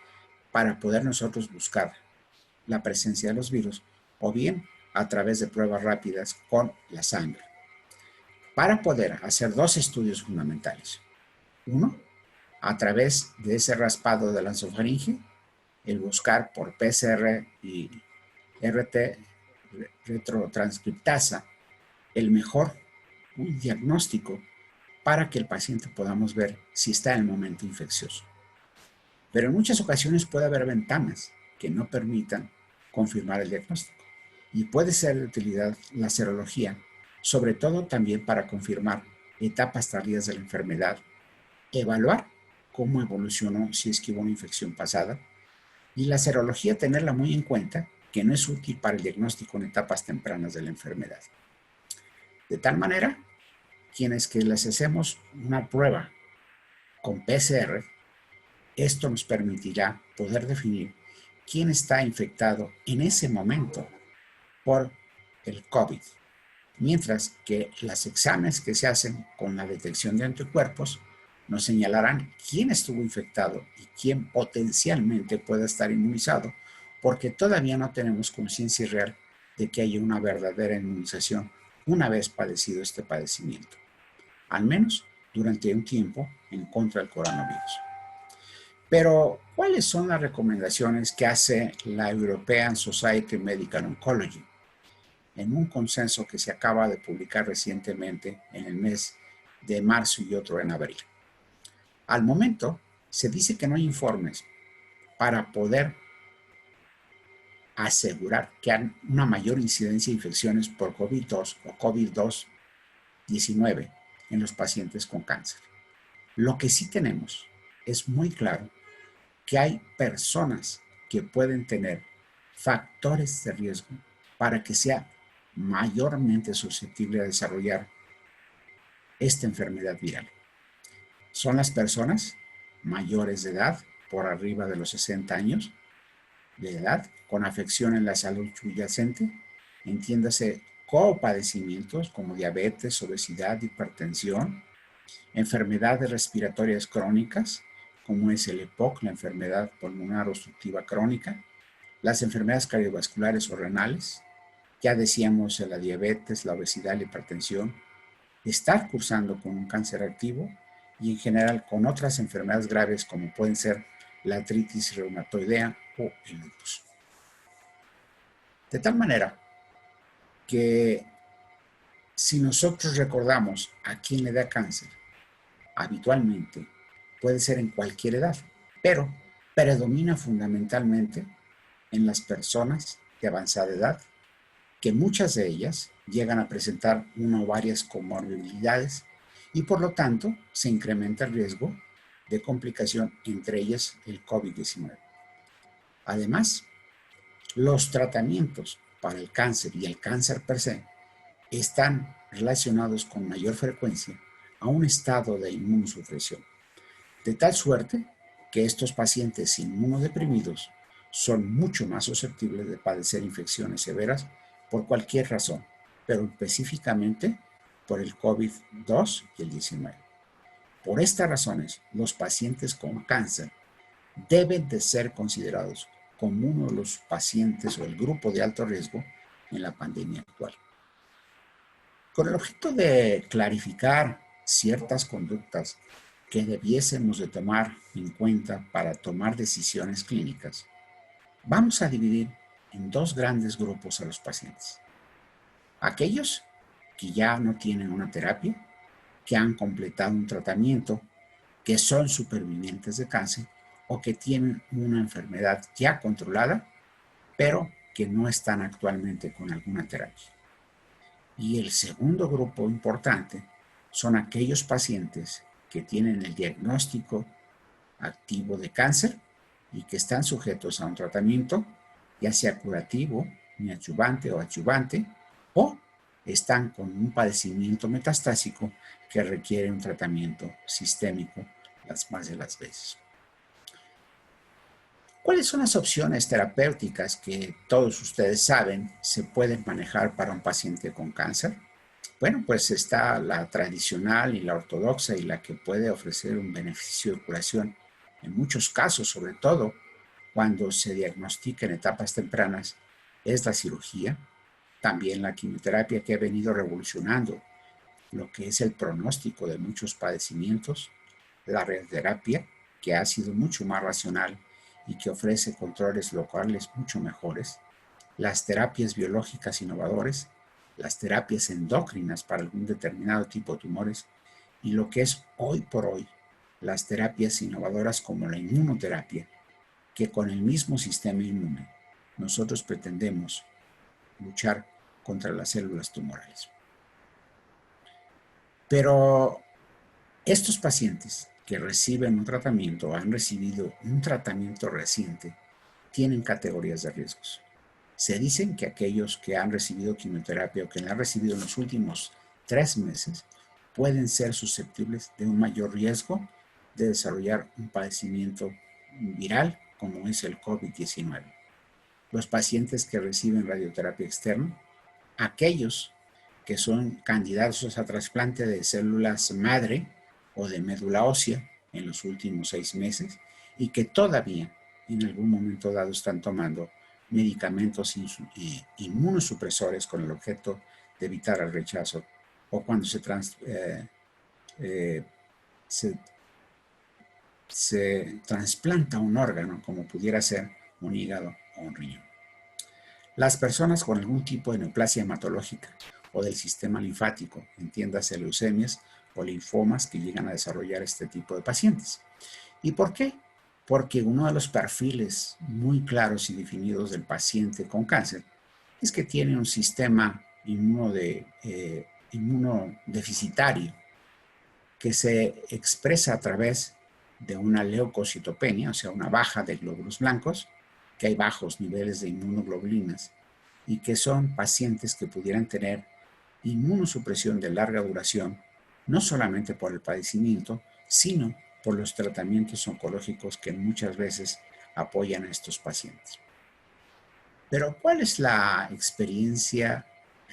para poder nosotros buscar la presencia de los virus, o bien a través de pruebas rápidas con la sangre. Para poder hacer dos estudios fundamentales. Uno, a través de ese raspado de la nasofaringe, el buscar por PCR y RT, retrotranscriptasa, el mejor diagnóstico para que el paciente podamos ver si está en el momento infeccioso. Pero en muchas ocasiones puede haber ventanas que no permitan confirmar el diagnóstico y puede ser de utilidad la serología, sobre todo también para confirmar etapas tardías de la enfermedad, evaluar cómo evolucionó si es que hubo una infección pasada, y la serología tenerla muy en cuenta, que no es útil para el diagnóstico en etapas tempranas de la enfermedad. De tal manera, quienes que les hacemos una prueba con PCR, esto nos permitirá poder definir quién está infectado en ese momento por el COVID, mientras que los exámenes que se hacen con la detección de anticuerpos nos señalarán quién estuvo infectado y quién potencialmente puede estar inmunizado, porque todavía no tenemos conciencia real de que haya una verdadera inmunización una vez padecido este padecimiento, al menos durante un tiempo en contra del coronavirus. Pero, ¿cuáles son las recomendaciones que hace la European Society of Medical Oncology en un consenso que se acaba de publicar recientemente en el mes de marzo y otro en abril? Al momento, se dice que no hay informes para poder asegurar que hay una mayor incidencia de infecciones por COVID-2 o COVID-19 en los pacientes con cáncer. Lo que sí tenemos es muy claro que hay personas que pueden tener factores de riesgo para que sea mayormente susceptible a desarrollar esta enfermedad viral. Son las personas mayores de edad, por arriba de los 60 años de edad, con afección en la salud subyacente, entiéndase copadecimientos como diabetes, obesidad, hipertensión, enfermedades respiratorias crónicas, como es el EPOC, la enfermedad pulmonar obstructiva crónica, las enfermedades cardiovasculares o renales, ya decíamos la diabetes, la obesidad, la hipertensión, estar cursando con un cáncer activo y en general con otras enfermedades graves como pueden ser la artritis reumatoidea o el lupus. De tal manera que si nosotros recordamos a quién le da cáncer, habitualmente puede ser en cualquier edad, pero predomina fundamentalmente en las personas de avanzada edad, que muchas de ellas llegan a presentar una o varias comorbilidades y por lo tanto se incrementa el riesgo de complicación, entre ellas el COVID-19. Además, los tratamientos para el cáncer y el cáncer per se están relacionados con mayor frecuencia a un estado de inmunosupresión, de tal suerte que estos pacientes inmunodeprimidos son mucho más susceptibles de padecer infecciones severas por cualquier razón, pero específicamente por el COVID-2 y el 19. Por estas razones, los pacientes con cáncer deben de ser considerados como uno de los pacientes o el grupo de alto riesgo en la pandemia actual. Con el objeto de clarificar ciertas conductas que debiésemos de tomar en cuenta para tomar decisiones clínicas, vamos a dividir en dos grandes grupos a los pacientes. Aquellos que ya no tienen una terapia, que han completado un tratamiento, que son supervivientes de cáncer o que tienen una enfermedad ya controlada, pero que no están actualmente con alguna terapia. Y el segundo grupo importante son aquellos pacientes que tienen el diagnóstico activo de cáncer y que están sujetos a un tratamiento, ya sea curativo, neoadyuvante o adyuvante, o están con un padecimiento metastásico que requiere un tratamiento sistémico las más de las veces. ¿Cuáles son las opciones terapéuticas que todos ustedes saben se pueden manejar para un paciente con cáncer? Bueno, pues está la tradicional y la ortodoxa y la que puede ofrecer un beneficio de curación en muchos casos, sobre todo cuando se diagnostica en etapas tempranas, es la cirugía, también la quimioterapia que ha venido revolucionando lo que es el pronóstico de muchos padecimientos, la radioterapia, que ha sido mucho más racional y que ofrece controles locales mucho mejores, las terapias biológicas innovadoras, las terapias endócrinas para algún determinado tipo de tumores y lo que es hoy por hoy las terapias innovadoras como la inmunoterapia, que con el mismo sistema inmune nosotros pretendemos luchar contra las células tumorales. Pero estos pacientes que reciben un tratamiento o han recibido un tratamiento reciente tienen categorías de riesgos. Se dicen que aquellos que han recibido quimioterapia o que la han recibido en los últimos 3 meses pueden ser susceptibles de un mayor riesgo de desarrollar un padecimiento viral como es el COVID-19. Los pacientes que reciben radioterapia externa, aquellos que son candidatos a trasplante de células madre o de médula ósea en los últimos 6 meses y que todavía en algún momento dado están tomando medicamentos inmunosupresores con el objeto de evitar el rechazo o cuando se se trasplanta un órgano, como pudiera ser un hígado o un riñón. Las personas con algún tipo de neoplasia hematológica o del sistema linfático, entiéndase leucemias o linfomas, que llegan a desarrollar este tipo de pacientes. ¿Y por qué? Porque uno de los perfiles muy claros y definidos del paciente con cáncer es que tiene un sistema inmunodeficitario que se expresa a través de una leucocitopenia, o sea, una baja de glóbulos blancos, que hay bajos niveles de inmunoglobulinas y que son pacientes que pudieran tener inmunosupresión de larga duración, no solamente por el padecimiento, sino por los tratamientos oncológicos que muchas veces apoyan a estos pacientes. Pero ¿cuál es la experiencia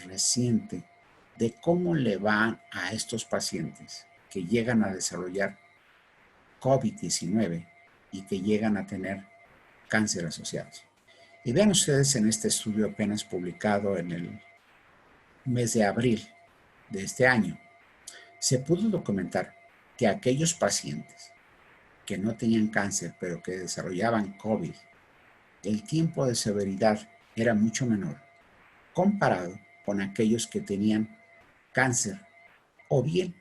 reciente de cómo le va a estos pacientes que llegan a desarrollar COVID-19 y que llegan a tener cáncer asociado? Y vean ustedes en este estudio apenas publicado en el mes de abril de este año, se pudo documentar que aquellos pacientes que no tenían cáncer pero que desarrollaban COVID, el tiempo de severidad era mucho menor comparado con aquellos que tenían cáncer, o bien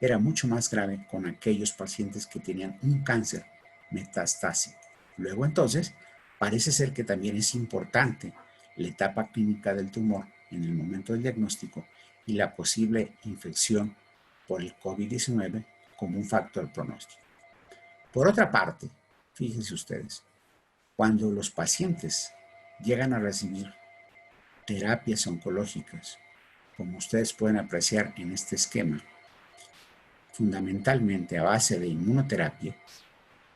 era mucho más grave con aquellos pacientes que tenían un cáncer metastásico. Luego entonces, parece ser que también es importante la etapa clínica del tumor en el momento del diagnóstico y la posible infección por el COVID-19 como un factor pronóstico. Por otra parte, fíjense ustedes, cuando los pacientes llegan a recibir terapias oncológicas, como ustedes pueden apreciar en este esquema, fundamentalmente a base de inmunoterapia,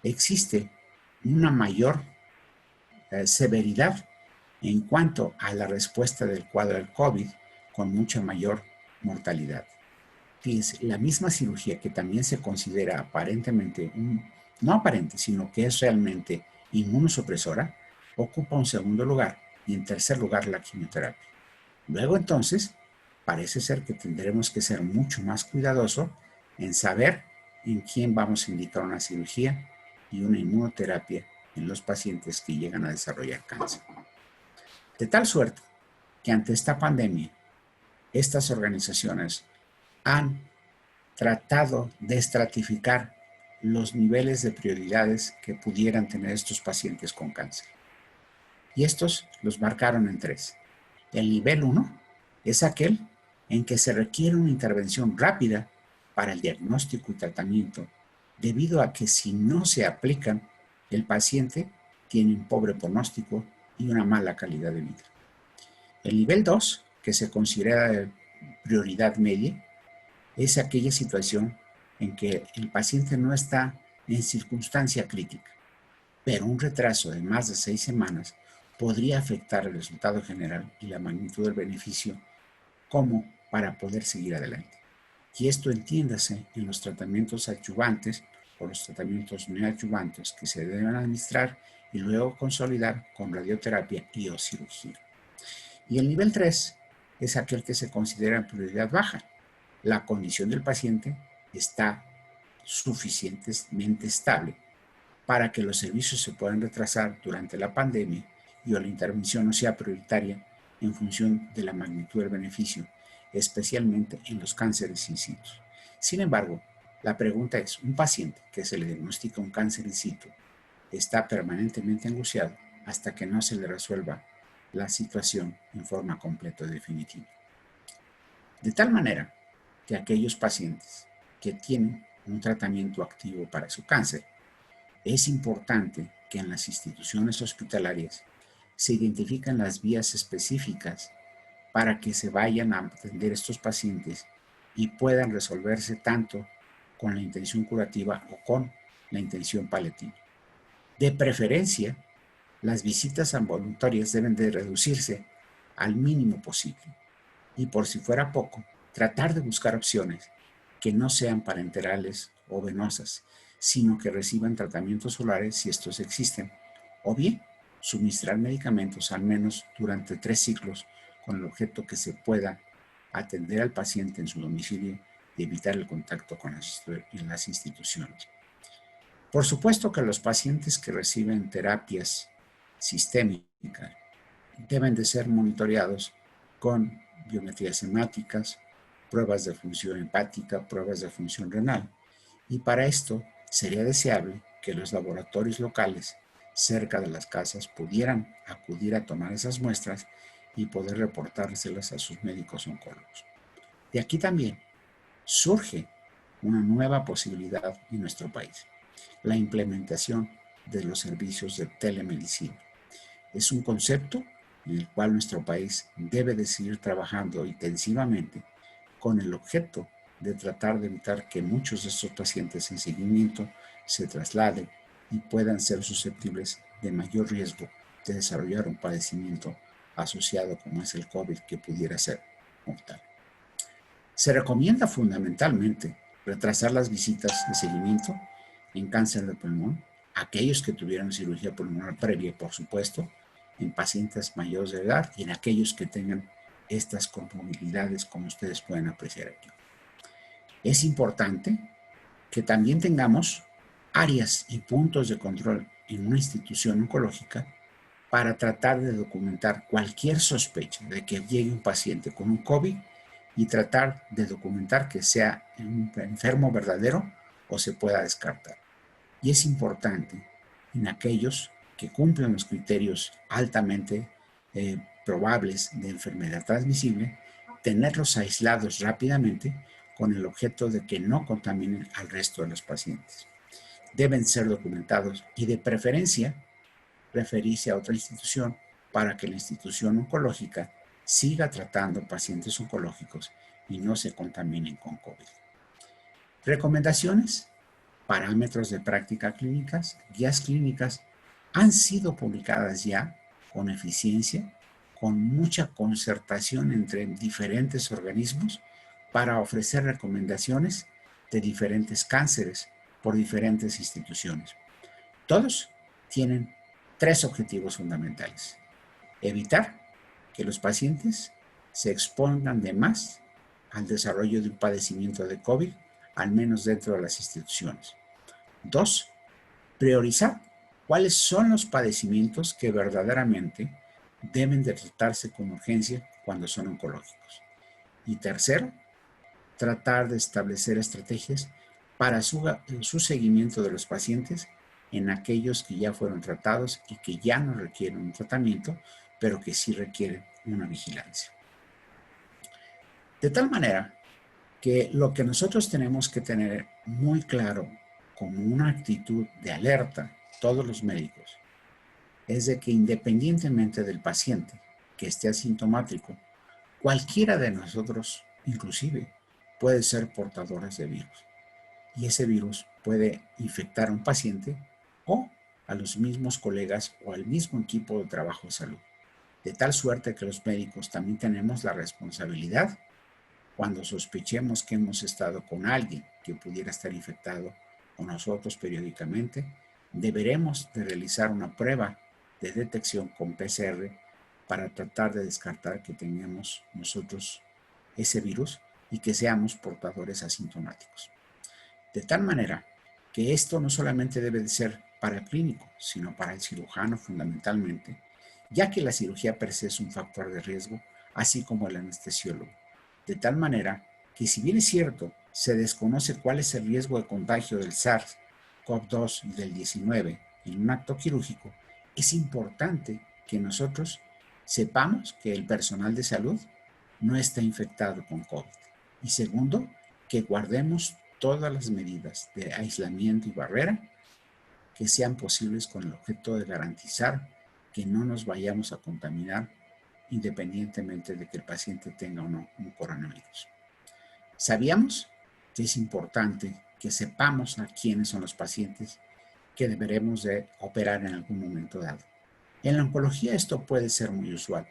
existe una mayor severidad en cuanto a la respuesta del cuadro del COVID, con mucha mayor mortalidad. Fíjense, la misma cirugía que también se considera aparentemente, no aparente, sino que es realmente inmunosupresora, ocupa un segundo lugar y en tercer lugar la quimioterapia. Luego entonces, parece ser que tendremos que ser mucho más cuidadosos en saber en quién vamos a indicar una cirugía y una inmunoterapia en los pacientes que llegan a desarrollar cáncer. De tal suerte que ante esta pandemia, estas organizaciones han tratado de estratificar los niveles de prioridades que pudieran tener estos pacientes con cáncer. Y estos los marcaron en tres. El nivel 1 es aquel en que se requiere una intervención rápida para el diagnóstico y tratamiento, debido a que si no se aplican, el paciente tiene un pobre pronóstico y una mala calidad de vida. El nivel 2, que se considera de prioridad media, es aquella situación en que el paciente no está en circunstancia crítica, pero un retraso de más de 6 semanas podría afectar el resultado general y la magnitud del beneficio como para poder seguir adelante. Y esto entiéndase en los tratamientos adyuvantes o los tratamientos neoadyuvantes que se deben administrar y luego consolidar con radioterapia y o cirugía. Y el nivel 3 es aquel que se considera en prioridad baja. La condición del paciente está suficientemente estable para que los servicios se puedan retrasar durante la pandemia y o la intervención no sea prioritaria en función de la magnitud del beneficio, especialmente en los cánceres in situ. Sin embargo, la pregunta es, ¿un paciente que se le diagnostica un cáncer in situ está permanentemente angustiado hasta que no se le resuelva la situación en forma completa y definitiva? De tal manera que aquellos pacientes que tienen un tratamiento activo para su cáncer, es importante que en las instituciones hospitalarias se identifiquen las vías específicas para que se vayan a atender estos pacientes y puedan resolverse tanto con la intención curativa o con la intención paliativa. De preferencia, las visitas ambulatorias deben de reducirse al mínimo posible y, por si fuera poco, tratar de buscar opciones que no sean parenterales o venosas, sino que reciban tratamientos solares si estos existen, o bien suministrar medicamentos al menos durante 3 ciclos con el objeto que se pueda atender al paciente en su domicilio y evitar el contacto con las instituciones. Por supuesto que los pacientes que reciben terapias sistémicas deben de ser monitoreados con biometrías hemáticas, pruebas de función hepática, pruebas de función renal. Y para esto sería deseable que los laboratorios locales cerca de las casas pudieran acudir a tomar esas muestras y poder reportárselas a sus médicos oncólogos. De aquí también surge una nueva posibilidad en nuestro país, la implementación de los servicios de telemedicina. Es un concepto en el cual nuestro país debe de seguir trabajando intensivamente con el objeto de tratar de evitar que muchos de estos pacientes en seguimiento se trasladen y puedan ser susceptibles de mayor riesgo de desarrollar un padecimiento asociado como es el COVID que pudiera ser mortal. Se recomienda fundamentalmente retrasar las visitas de seguimiento en cáncer de pulmón, aquellos que tuvieron cirugía pulmonar previa, por supuesto, en pacientes mayores de edad y en aquellos que tengan estas comorbilidades, como ustedes pueden apreciar aquí. Es importante que también tengamos áreas y puntos de control en una institución oncológica para tratar de documentar cualquier sospecha de que llegue un paciente con un COVID y tratar de documentar que sea un enfermo verdadero o se pueda descartar. Y es importante en aquellos que cumplen los criterios altamente probables de enfermedad transmisible, tenerlos aislados rápidamente con el objeto de que no contaminen al resto de los pacientes. Deben ser documentados y de preferencia referirse a otra institución para que la institución oncológica siga tratando pacientes oncológicos y no se contaminen con COVID. Recomendaciones, parámetros de práctica clínicas, guías clínicas han sido publicadas ya con eficiencia, con mucha concertación entre diferentes organismos para ofrecer recomendaciones de diferentes cánceres por diferentes instituciones. Todos tienen tres objetivos fundamentales: evitar que los pacientes se expongan de más al desarrollo de un padecimiento de COVID, al menos dentro de las instituciones. 2, priorizar cuáles son los padecimientos que verdaderamente deben de tratarse con urgencia cuando son oncológicos. Y tercero, tratar de establecer estrategias para su seguimiento de los pacientes en aquellos que ya fueron tratados y que ya no requieren un tratamiento, pero que sí requieren una vigilancia. De tal manera que lo que nosotros tenemos que tener muy claro como una actitud de alerta, todos los médicos, es de que independientemente del paciente que esté asintomático, cualquiera de nosotros, inclusive, puede ser portadores de virus. Y ese virus puede infectar a un paciente o a los mismos colegas o al mismo equipo de trabajo de salud. De tal suerte que los médicos también tenemos la responsabilidad, cuando sospechemos que hemos estado con alguien que pudiera estar infectado o nosotros periódicamente, deberemos de realizar una prueba de detección con PCR para tratar de descartar que tengamos nosotros ese virus y que seamos portadores asintomáticos. De tal manera que esto no solamente debe de ser para el clínico, sino para el cirujano fundamentalmente, ya que la cirugía per se es un factor de riesgo, así como el anestesiólogo. De tal manera que, si bien es cierto, se desconoce cuál es el riesgo de contagio del SARS-CoV-2 y del 19 en un acto quirúrgico, es importante que nosotros sepamos que el personal de salud no está infectado con COVID. Y segundo, que guardemos todas las medidas de aislamiento y barrera que sean posibles con el objeto de garantizar que no nos vayamos a contaminar independientemente de que el paciente tenga o no un coronavirus. Sabíamos que es importante que sepamos a quiénes son los pacientes que deberemos de operar en algún momento dado. En la oncología esto puede ser muy usual,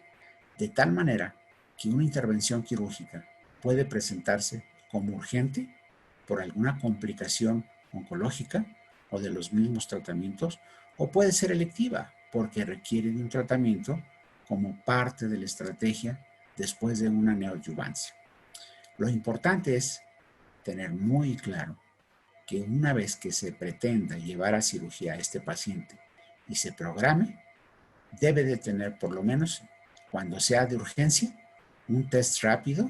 de tal manera que una intervención quirúrgica puede presentarse como urgente por alguna complicación oncológica o de los mismos tratamientos, o puede ser electiva porque requiere de un tratamiento como parte de la estrategia después de una neoadyuvancia. Lo importante es tener muy claro que una vez que se pretenda llevar a cirugía a este paciente y se programe, debe de tener por lo menos, cuando sea de urgencia, un test rápido,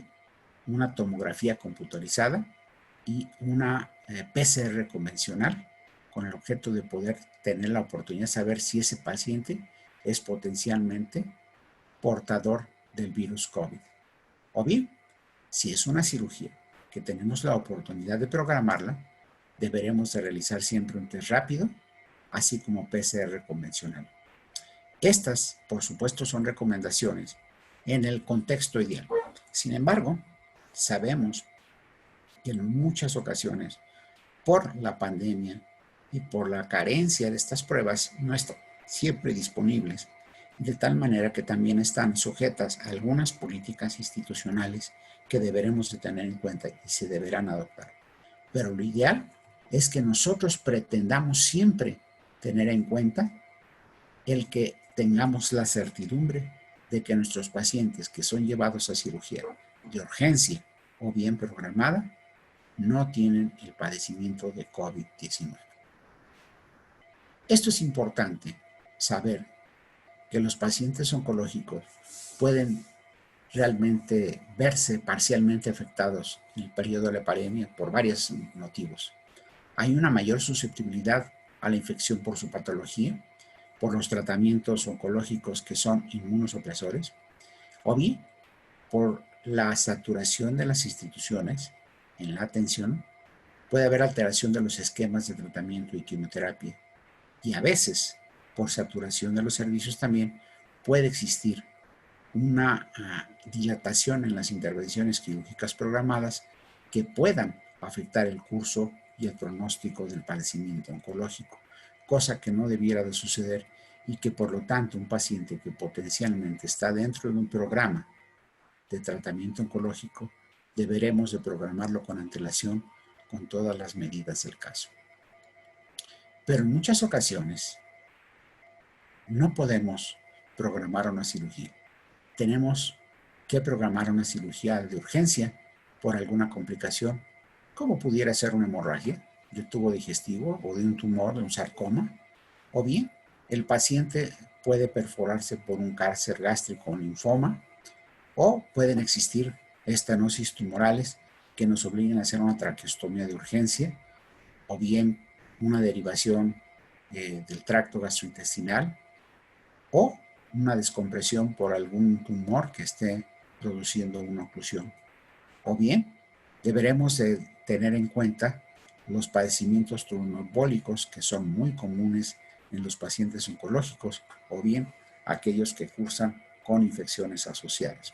una tomografía computarizada y una PCR convencional con el objeto de poder tener la oportunidad de saber si ese paciente es potencialmente portador del virus COVID. O bien, si es una cirugía que tenemos la oportunidad de programarla, deberemos de realizar siempre un test rápido, así como PCR convencional. Estas, por supuesto, son recomendaciones en el contexto ideal. Sin embargo, sabemos que en muchas ocasiones, por la pandemia y por la carencia de estas pruebas, no están siempre disponibles, de tal manera que también están sujetas a algunas políticas institucionales que deberemos de tener en cuenta y se deberán adoptar. Pero lo ideal es que nosotros pretendamos siempre tener en cuenta el que tengamos la certidumbre de que nuestros pacientes que son llevados a cirugía de urgencia o bien programada no tienen el padecimiento de COVID-19. Esto es importante saber, que los pacientes oncológicos pueden realmente verse parcialmente afectados en el periodo de la pandemia por varios motivos. Hay una mayor susceptibilidad a la infección por su patología, por los tratamientos oncológicos que son inmunosupresores, o bien por la saturación de las instituciones en la atención. Puede haber alteración de los esquemas de tratamiento y quimioterapia, y a veces, por saturación de los servicios también, puede existir una dilatación en las intervenciones quirúrgicas programadas que puedan afectar el curso y el pronóstico del padecimiento oncológico, cosa que no debiera de suceder y que por lo tanto un paciente que potencialmente está dentro de un programa de tratamiento oncológico, deberemos de programarlo con antelación con todas las medidas del caso. Pero en muchas ocasiones no podemos programar una cirugía. Tenemos que programar una cirugía de urgencia por alguna complicación, como pudiera ser una hemorragia del tubo digestivo o de un tumor, de un sarcoma, o bien el paciente puede perforarse por un cáncer gástrico o linfoma, o pueden existir estenosis tumorales que nos obliguen a hacer una traqueostomía de urgencia, o bien una derivación del tracto gastrointestinal, o una descompresión por algún tumor que esté produciendo una oclusión. O bien, deberemos de tener en cuenta los padecimientos tromboembólicos que son muy comunes en los pacientes oncológicos, o bien aquellos que cursan con infecciones asociadas.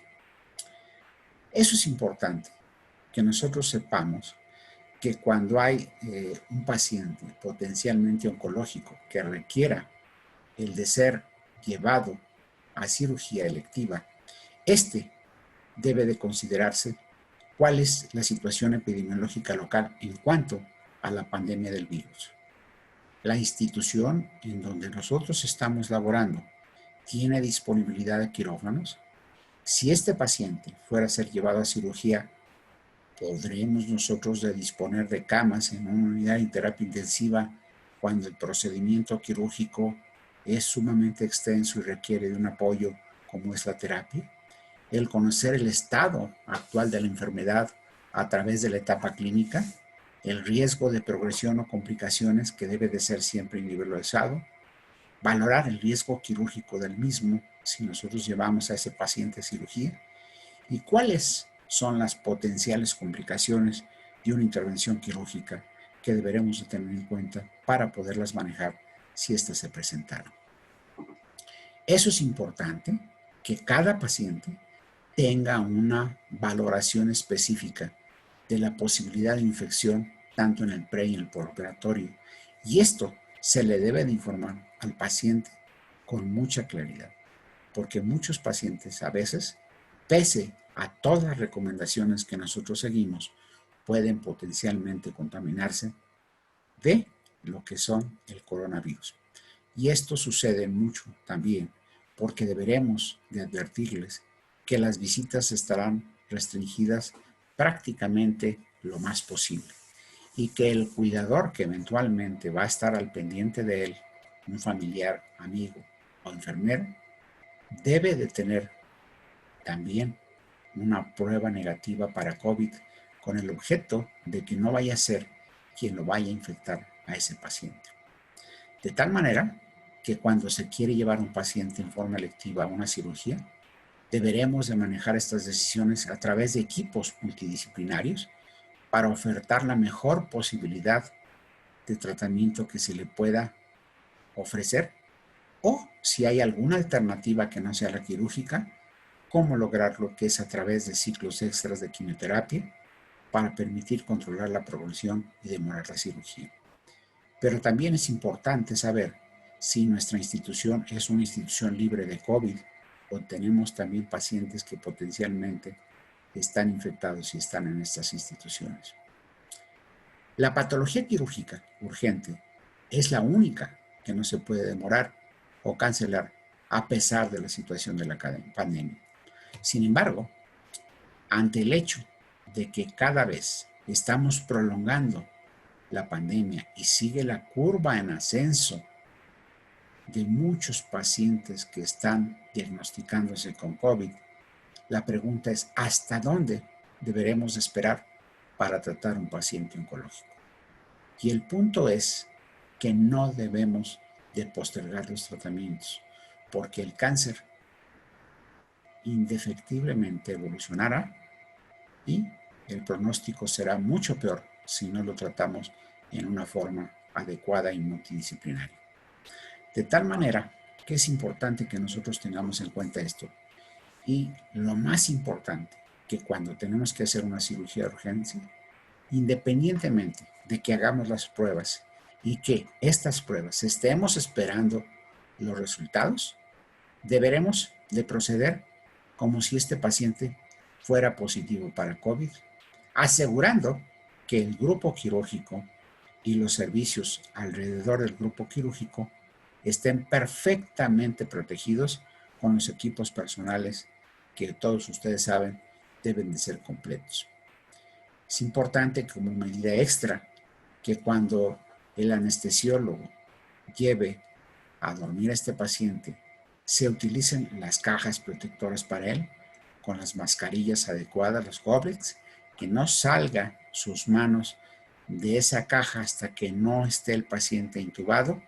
Eso es importante, que nosotros sepamos que cuando hay un paciente potencialmente oncológico que requiera el de ser llevado a cirugía electiva, este debe de considerarse cuál es la situación epidemiológica local en cuanto a la pandemia del virus. La institución en donde nosotros estamos laborando tiene disponibilidad de quirófanos. Si este paciente fuera a ser llevado a cirugía, ¿podremos nosotros de disponer de camas en una unidad de terapia intensiva cuando el procedimiento quirúrgico es sumamente extenso y requiere de un apoyo como es la terapia? El conocer el estado actual de la enfermedad a través de la etapa clínica, el riesgo de progresión o complicaciones que debe de ser siempre individualizado, valorar el riesgo quirúrgico del mismo si nosotros llevamos a ese paciente a cirugía, y cuáles son las potenciales complicaciones de una intervención quirúrgica que deberemos de tener en cuenta para poderlas manejar si éstas se presentaron. Eso es importante, que cada paciente tenga una valoración específica de la posibilidad de infección tanto en el pre y en el postoperatorio, y esto se le debe de informar al paciente con mucha claridad, porque muchos pacientes a veces, pese a todas las recomendaciones que nosotros seguimos, pueden potencialmente contaminarse de lo que son el coronavirus. Y esto sucede mucho también porque deberemos de advertirles que las visitas estarán restringidas prácticamente lo más posible. y que el cuidador que eventualmente va a estar al pendiente de él, un familiar, amigo o enfermero, debe de tener también una prueba negativa para COVID con el objeto de que no vaya a ser quien lo vaya a infectar a ese paciente. De tal manera que cuando se quiere llevar a un paciente en forma electiva a una cirugía, deberemos de manejar estas decisiones a través de equipos multidisciplinarios para ofertar la mejor posibilidad de tratamiento que se le pueda ofrecer, o si hay alguna alternativa que no sea la quirúrgica, cómo lograrlo, que es a través de ciclos extras de quimioterapia para permitir controlar la progresión y demorar la cirugía. Pero también es importante saber si nuestra institución es una institución libre de COVID o tenemos también pacientes que potencialmente están infectados y están en estas instituciones. La patología quirúrgica urgente es la única que no se puede demorar o cancelar a pesar de la situación de la pandemia. Sin embargo, ante el hecho de que cada vez estamos prolongando la pandemia y sigue la curva en ascenso de muchos pacientes que están diagnosticándose con COVID, la pregunta es, ¿hasta dónde deberemos esperar para tratar un paciente oncológico? Y el punto es que no debemos de postergar los tratamientos, porque el cáncer indefectiblemente evolucionará y el pronóstico será mucho peor si no lo tratamos en una forma adecuada y multidisciplinaria. De tal manera que es importante que nosotros tengamos en cuenta esto. Y lo más importante, que cuando tenemos que hacer una cirugía de urgencia, independientemente de que hagamos las pruebas y que estas pruebas estemos esperando los resultados, deberemos de proceder como si este paciente fuera positivo para COVID, asegurando que el grupo quirúrgico y los servicios alrededor del grupo quirúrgico estén perfectamente protegidos con los equipos personales que todos ustedes saben deben de ser completos. Es importante como medida extra que cuando el anestesiólogo lleve a dormir a este paciente, se utilicen las cajas protectoras para él, con las mascarillas adecuadas, los goblets, que no salga sus manos de esa caja hasta que no esté el paciente intubado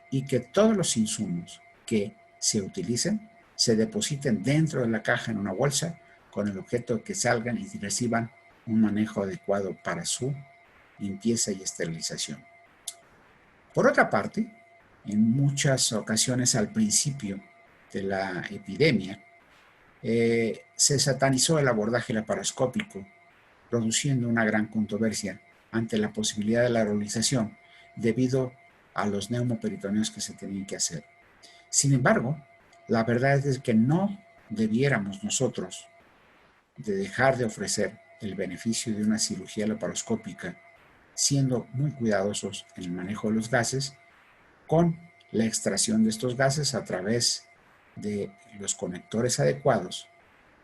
y que todos los insumos que se utilicen se depositen dentro de la caja en una bolsa con el objeto de que salgan y reciban un manejo adecuado para su limpieza y esterilización. Por otra parte, en muchas ocasiones al principio de la epidemia, se satanizó el abordaje laparoscópico, produciendo una gran controversia ante la posibilidad de la realización debido a los neumoperitoneos que se tenían que hacer. Sin embargo, la verdad es que no debiéramos nosotros de dejar de ofrecer el beneficio de una cirugía laparoscópica, siendo muy cuidadosos en el manejo de los gases, con la extracción de estos gases a través de los conectores adecuados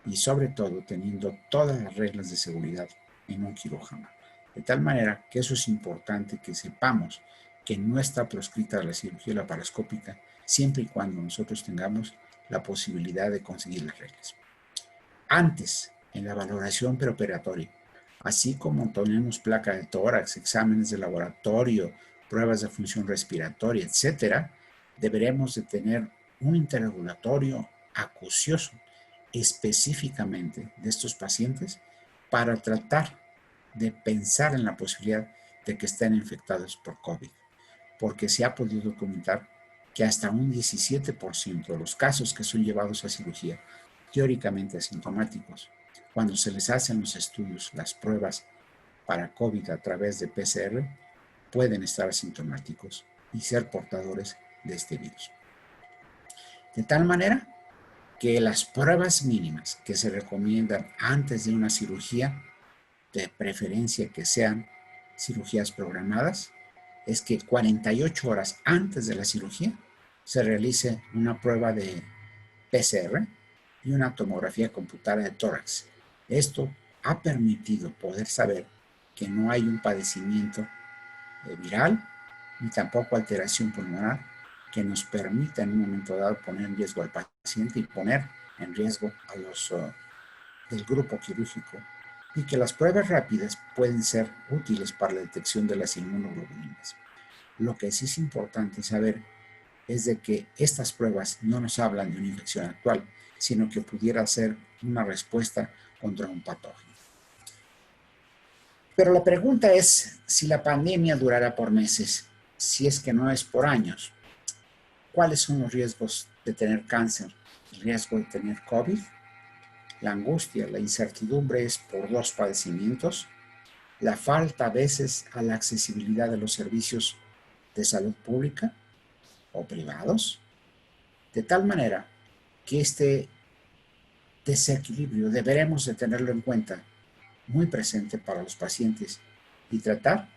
y sobre todo teniendo todas las reglas de seguridad en un quirófano. De tal manera que eso es importante que sepamos que no está proscrita la cirugía laparoscópica siempre y cuando nosotros tengamos la posibilidad de conseguir las reglas. Antes, en la valoración preoperatoria, así como tenemos placa de tórax, exámenes de laboratorio, pruebas de función respiratoria, etc., deberemos de tener un interrogatorio acucioso específicamente de estos pacientes para tratar de pensar en la posibilidad de que estén infectados por COVID, porque se ha podido documentar que hasta un 17% de los casos que son llevados a cirugía, teóricamente asintomáticos, cuando se les hacen los estudios, las pruebas para COVID a través de PCR, pueden estar asintomáticos y ser portadores de este virus. De tal manera que las pruebas mínimas que se recomiendan antes de una cirugía, de preferencia que sean cirugías programadas, es que 48 horas antes de la cirugía se realice una prueba de PCR y una tomografía computada de tórax. Esto ha permitido poder saber que no hay un padecimiento viral ni tampoco alteración pulmonar que nos permita en un momento dado poner en riesgo al paciente y poner en riesgo a los del grupo quirúrgico, y que las pruebas rápidas pueden ser útiles para la detección de las inmunoglobulinas. Lo que sí es importante saber es de que estas pruebas no nos hablan de una infección actual, sino que pudiera ser una respuesta contra un patógeno. Pero la pregunta es si la pandemia durará por meses, si es que no es por años. ¿Cuáles son los riesgos de tener cáncer? El riesgo de tener COVID, la angustia, la incertidumbre es por dos padecimientos, la falta a veces a la accesibilidad de los servicios de salud pública o privados, de tal manera que este desequilibrio deberemos de tenerlo en cuenta, muy presente para los pacientes, y tratar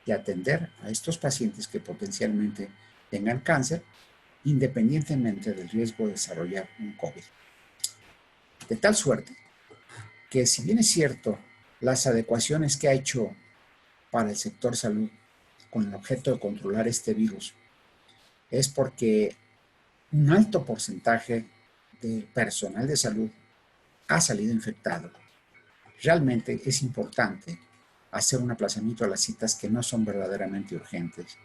de atender a estos pacientes que potencialmente tengan cáncer, independientemente del riesgo de desarrollar un COVID. De tal suerte que, si bien es cierto, las adecuaciones que ha hecho para el sector salud con el objeto de controlar este virus es porque un alto porcentaje de personal de salud ha salido infectado. Realmente es importante hacer un aplazamiento a las citas que no son verdaderamente urgentes,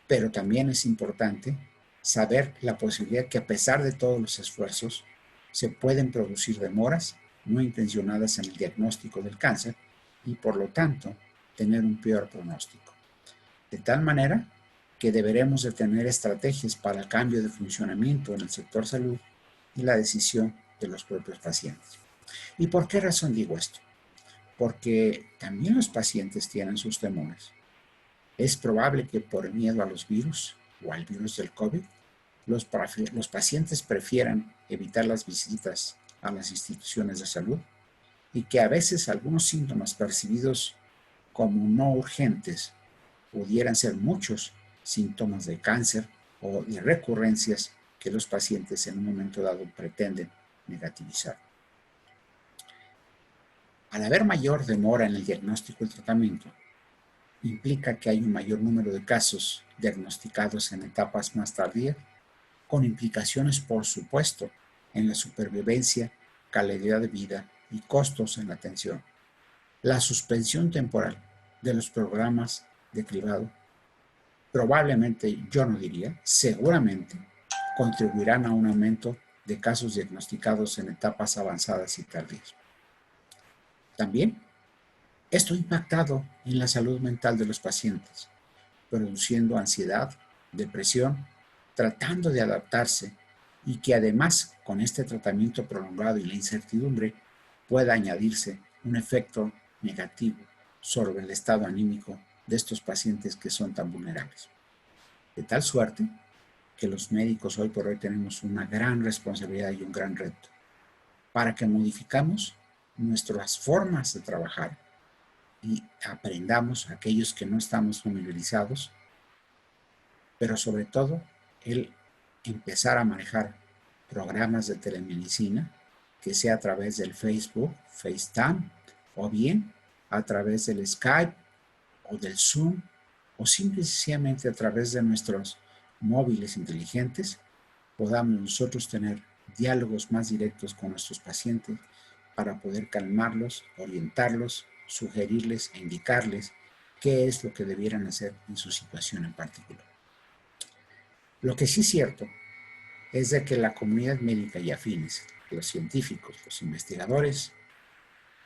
pero también es importante saber la posibilidad que, a pesar de todos los esfuerzos, se pueden producir demoras no intencionadas en el diagnóstico del cáncer y, por lo tanto, tener un peor pronóstico. De tal manera que deberemos de tener estrategias para el cambio de funcionamiento en el sector salud y la decisión de los propios pacientes. ¿Y por qué razón digo esto? Porque también los pacientes tienen sus temores. Es probable que por miedo a los virus o al virus del COVID, los pacientes prefieran evitar las visitas a las instituciones de salud, y que a veces algunos síntomas percibidos como no urgentes pudieran ser muchos síntomas de cáncer o de recurrencias que los pacientes en un momento dado pretenden negativizar. Al haber mayor demora en el diagnóstico y tratamiento, implica que hay un mayor número de casos diagnosticados en etapas más tardías, con implicaciones, por supuesto, en la supervivencia, calidad de vida y costos en la atención. La suspensión temporal de los programas de cribado probablemente, yo no diría, seguramente, contribuirán a un aumento de casos diagnosticados en etapas avanzadas y tardías. También, esto ha impactado en la salud mental de los pacientes, produciendo ansiedad, depresión, tratando de adaptarse, y que además, con este tratamiento prolongado y la incertidumbre, pueda añadirse un efecto negativo sobre el estado anímico de estos pacientes que son tan vulnerables. De tal suerte que los médicos hoy por hoy tenemos una gran responsabilidad y un gran reto para que modificamos nuestras formas de trabajar y aprendamos, aquellos que no estamos familiarizados, pero sobre todo el empezar a manejar programas de telemedicina, que sea a través del Facebook, FaceTime, o bien a través del Skype o del Zoom, o simplemente a través de nuestros móviles inteligentes, podamos nosotros tener diálogos más directos con nuestros pacientes para poder calmarlos, orientarlos, sugerirles e indicarles qué es lo que debieran hacer en su situación en particular. Lo que sí es cierto es de que la comunidad médica y afines, los científicos, los investigadores,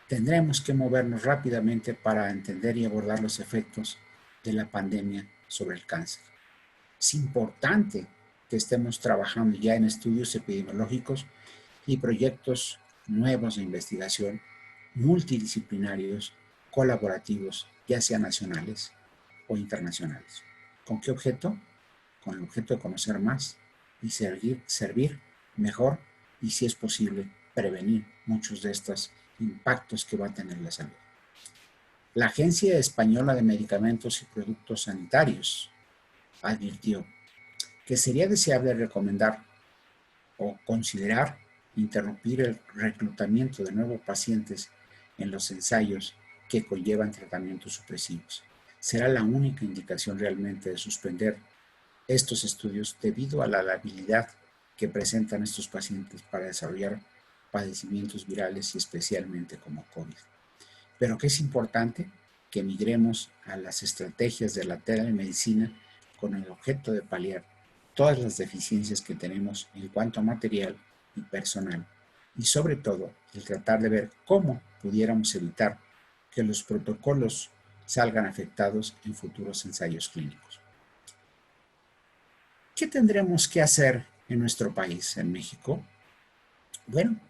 tendremos que movernos rápidamente para entender y abordar los efectos de la pandemia sobre el cáncer. Es importante que estemos trabajando ya en estudios epidemiológicos y proyectos nuevos de investigación, multidisciplinarios, colaborativos, ya sean nacionales o internacionales. ¿Con qué objeto? Con el objeto de conocer más y servir mejor, y, si es posible, prevenir muchos de estos impactos que va a tener la salud. La Agencia Española de Medicamentos y Productos Sanitarios advirtió que sería deseable recomendar o considerar interrumpir el reclutamiento de nuevos pacientes en los ensayos que conllevan tratamientos supresivos. Será la única indicación realmente de suspender estos estudios debido a la labilidad que presentan estos pacientes para desarrollar padecimientos virales y especialmente como COVID. Pero que es importante que migremos a las estrategias de la telemedicina con el objeto de paliar todas las deficiencias que tenemos en cuanto a material y personal, y sobre todo el tratar de ver cómo pudiéramos evitar que los protocolos salgan afectados en futuros ensayos clínicos. ¿Qué tendremos que hacer en nuestro país, en México? Bueno,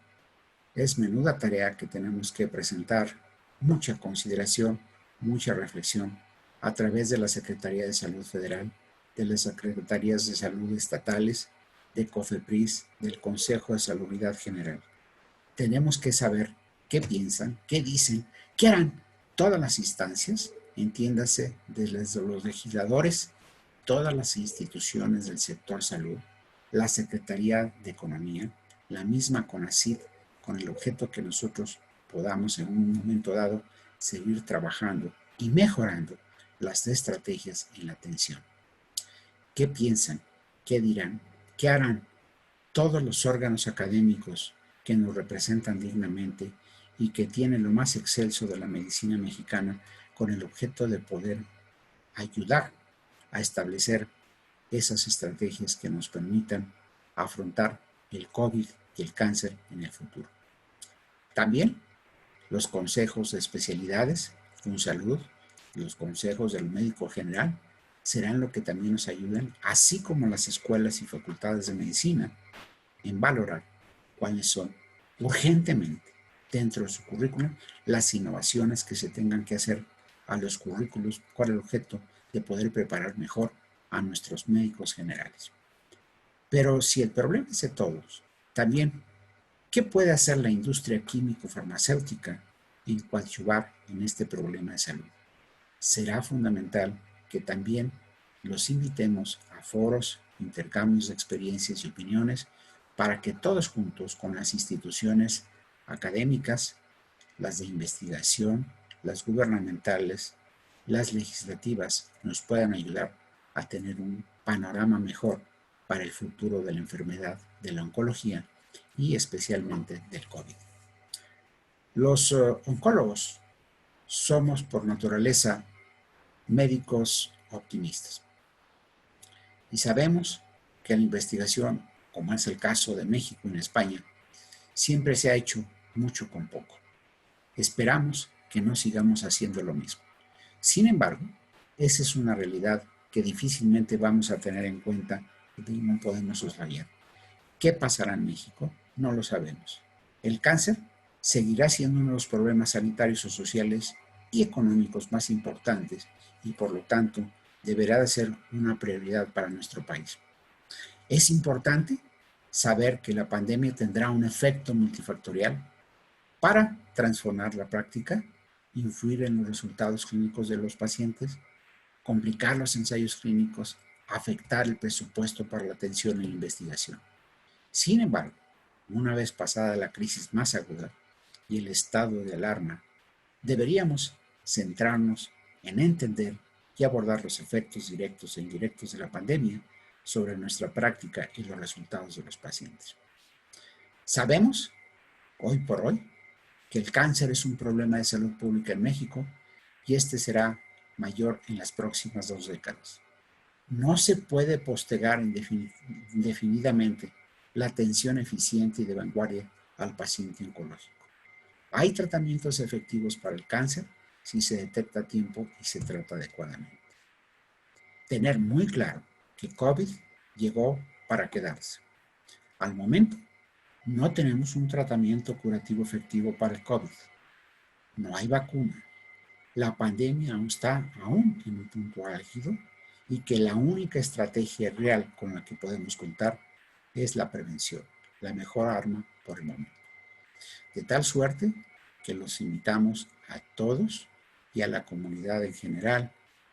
es menuda tarea que tenemos que presentar mucha consideración, mucha reflexión a través de la Secretaría de Salud Federal, de las Secretarías de Salud estatales, de COFEPRIS, del Consejo de Salubridad General. Tenemos que saber qué piensan, qué dicen, qué harán todas las instancias, entiéndase desde los legisladores, todas las instituciones del sector salud, la Secretaría de Economía, la misma CONACYT, con el objeto que nosotros podamos en un momento dado seguir trabajando y mejorando las estrategias en la atención. ¿Qué piensan? ¿Qué dirán? ¿Qué harán todos los órganos académicos que nos representan dignamente y que tienen lo más excelso de la medicina mexicana con el objeto de poder ayudar a establecer esas estrategias que nos permitan afrontar el COVID y el cáncer en el futuro? También los consejos de especialidades, FunSalud, los consejos del médico general, serán lo que también nos ayuden, así como las escuelas y facultades de medicina, en valorar cuáles son urgentemente dentro de su currículum las innovaciones que se tengan que hacer a los currículos con el objeto de poder preparar mejor a nuestros médicos generales. Pero si el problema es de todos, también, ¿qué puede hacer la industria químico-farmacéutica en coadyuvar en este problema de salud? Será fundamental que también los invitemos a foros, intercambios de experiencias y opiniones para que todos juntos con las instituciones académicas, las de investigación, las gubernamentales, las legislativas, nos puedan ayudar a tener un panorama mejor para el futuro de la enfermedad de la oncología y especialmente del COVID. Los oncólogos somos por naturaleza médicos optimistas y sabemos que la investigación, como es el caso de México y en España, siempre se ha hecho mucho con poco. Esperamos que no sigamos haciendo lo mismo. Sin embargo, esa es una realidad que difícilmente vamos a tener en cuenta y no podemos soslayar. ¿Qué pasará en México? No lo sabemos. El cáncer seguirá siendo uno de los problemas sanitarios o sociales y económicos más importantes y por lo tanto deberá de ser una prioridad para nuestro país. Es importante saber que la pandemia tendrá un efecto multifactorial para transformar la práctica, influir en los resultados clínicos de los pacientes, complicar los ensayos clínicos, afectar el presupuesto para la atención e investigación. Sin embargo, una vez pasada la crisis más aguda y el estado de alarma, deberíamos centrarnos en entender y abordar los efectos directos e indirectos de la pandemia sobre nuestra práctica y los resultados de los pacientes. Sabemos, hoy por hoy, que el cáncer es un problema de salud pública en México y este será mayor en las próximas 2 décadas. No se puede postergar indefinidamente la atención eficiente y de vanguardia al paciente oncológico. Hay tratamientos efectivos para el cáncer si se detecta a tiempo y se trata adecuadamente. Tener muy claro que COVID llegó para quedarse. Al momento, no tenemos un tratamiento curativo efectivo para el COVID. No hay vacuna. La pandemia aún está en un punto álgido y que la única estrategia real con la que podemos contar es la prevención, la mejor arma por el momento. De tal suerte que los invitamos a todos y a la comunidad en general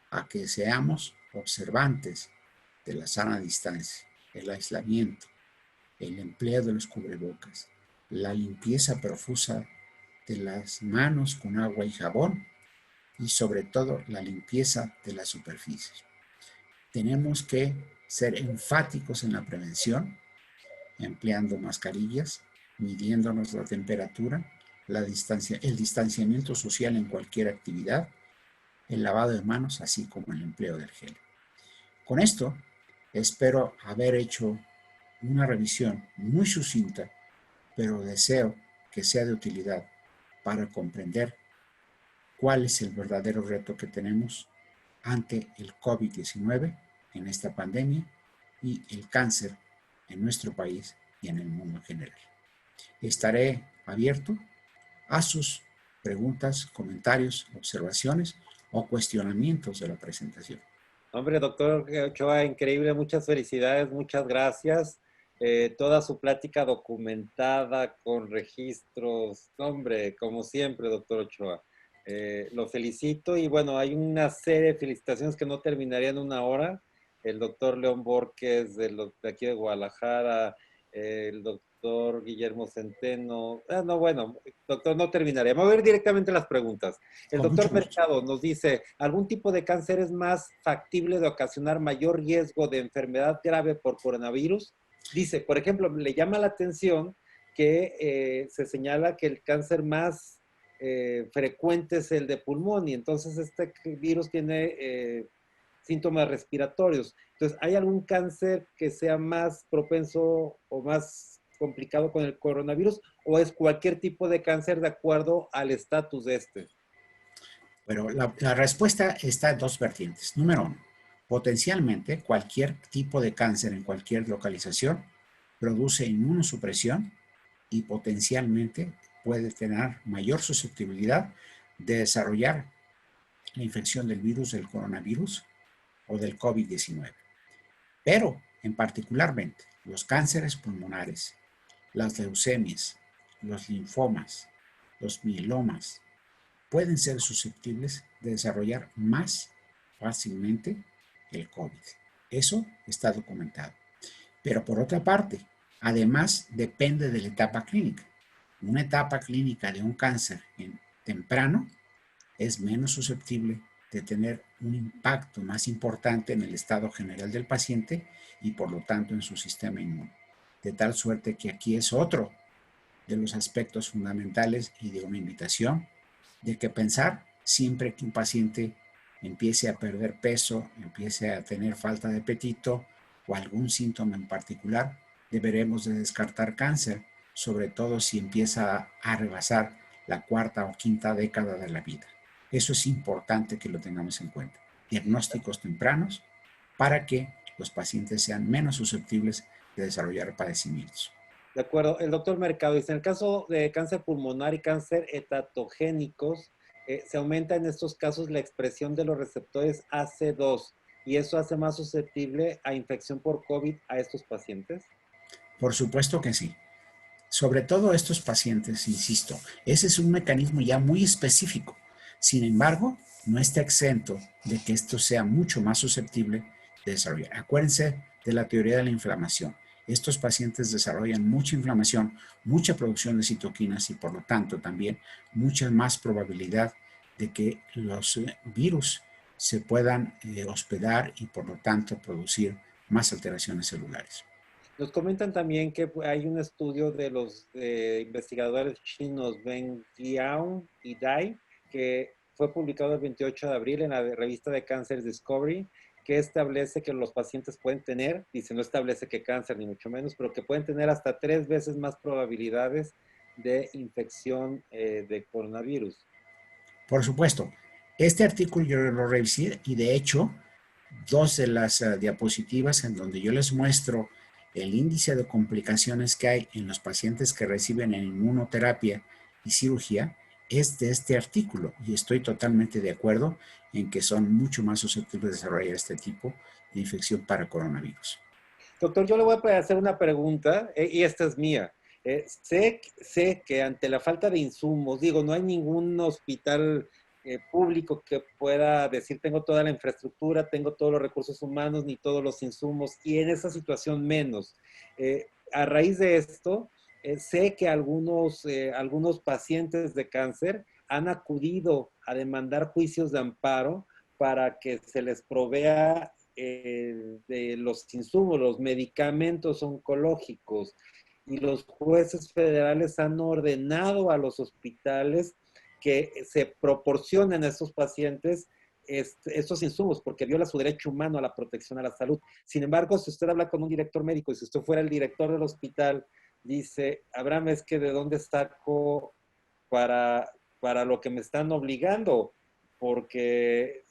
a que seamos observantes de la sana distancia, el aislamiento, el empleo de los cubrebocas, la limpieza profusa de las manos con agua y jabón y sobre todo la limpieza de las superficies. Tenemos que ser enfáticos en la prevención, empleando mascarillas, midiéndonos la temperatura, el distanciamiento social en cualquier actividad, el lavado de manos, así como el empleo del gel. Con esto, espero haber hecho una revisión muy sucinta, pero deseo que sea de utilidad para comprender cuál es el verdadero reto que tenemos ante el COVID-19 en esta pandemia y el cáncer en nuestro país y en el mundo en general. Estaré abierto a sus preguntas, comentarios, observaciones o cuestionamientos de la presentación. Hombre, doctor Ochoa, increíble, muchas felicidades, muchas gracias. Toda su plática documentada con registros, hombre, como siempre, doctor Ochoa. Lo felicito y bueno, hay una serie de felicitaciones que no terminaría en una hora. El doctor León Borges de aquí de Guadalajara, el doctor Guillermo Centeno. No, bueno, doctor, no terminaría. Vamos a ver directamente las preguntas. El Con mucho doctor gusto. Mercado nos dice, ¿algún tipo de cáncer es más factible de ocasionar mayor riesgo de enfermedad grave por coronavirus? Dice, por ejemplo, le llama la atención que se señala que el cáncer más frecuente es el de pulmón y entonces este virus tiene síntomas respiratorios. Entonces, ¿hay algún cáncer que sea más propenso o más complicado con el coronavirus o es cualquier tipo de cáncer de acuerdo al estatus de este? Pero la respuesta está en dos vertientes. Número uno, potencialmente cualquier tipo de cáncer en cualquier localización produce inmunosupresión y potencialmente puede tener mayor susceptibilidad de desarrollar la infección del virus del coronavirus o del COVID-19. Pero, en particularmente, los cánceres pulmonares, las leucemias, los linfomas, los mielomas, pueden ser susceptibles de desarrollar más fácilmente el COVID. Eso está documentado. Pero por otra parte, además depende de la etapa clínica. Una etapa clínica de un cáncer temprano es menos susceptible de tener un impacto más importante en el estado general del paciente y por lo tanto en su sistema inmune. De tal suerte que aquí es otro de los aspectos fundamentales y de una invitación de que pensar siempre que un paciente empiece a perder peso, empiece a tener falta de apetito o algún síntoma en particular, deberemos de descartar cáncer, sobre todo si empieza a rebasar la cuarta o quinta década de la vida. Eso es importante que lo tengamos en cuenta. Diagnósticos tempranos para que los pacientes sean menos susceptibles de desarrollar padecimientos. De acuerdo. El doctor Mercado dice, en el caso de cáncer pulmonar y cáncer hetatogénicos, se aumenta en estos casos la expresión de los receptores AC2 y eso hace más susceptible a infección por COVID a estos pacientes. Por supuesto que sí. Sobre todo estos pacientes, insisto, ese es un mecanismo ya muy específico. Sin embargo, no está exento de que esto sea mucho más susceptible de desarrollar. Acuérdense de la teoría de la inflamación. Estos pacientes desarrollan mucha inflamación, mucha producción de citoquinas y por lo tanto también mucha más probabilidad de que los virus se puedan hospedar y por lo tanto producir más alteraciones celulares. Nos comentan también que hay un estudio de los investigadores chinos Wen Jiao y Dai, que fue publicado el 28 de abril en la revista de Cancer Discovery, que establece que los pacientes pueden tener, dice, no establece que cáncer ni mucho menos, pero que pueden tener hasta 3 veces más probabilidades de infección de coronavirus. Por supuesto, este artículo yo lo revisé y de hecho, dos de las diapositivas en donde yo les muestro el índice de complicaciones que hay en los pacientes que reciben en inmunoterapia y cirugía es de este artículo y estoy totalmente de acuerdo en que son mucho más susceptibles de desarrollar este tipo de infección para coronavirus. Doctor, yo le voy a hacer una pregunta y esta es mía. Sé que ante la falta de insumos, digo, no hay ningún hospital público que pueda decir tengo toda la infraestructura, tengo todos los recursos humanos, ni todos los insumos, y en esa situación menos. A raíz de esto, sé que algunos pacientes de cáncer han acudido a demandar juicios de amparo para que se les provea de los insumos, los medicamentos oncológicos. Y los jueces federales han ordenado a los hospitales que se proporcionen a estos pacientes estos insumos, porque viola su derecho humano a la protección a la salud. Sin embargo, si usted habla con un director médico y si usted fuera el director del hospital, dice, Abraham, es que ¿de dónde saco para lo que me están obligando? Porque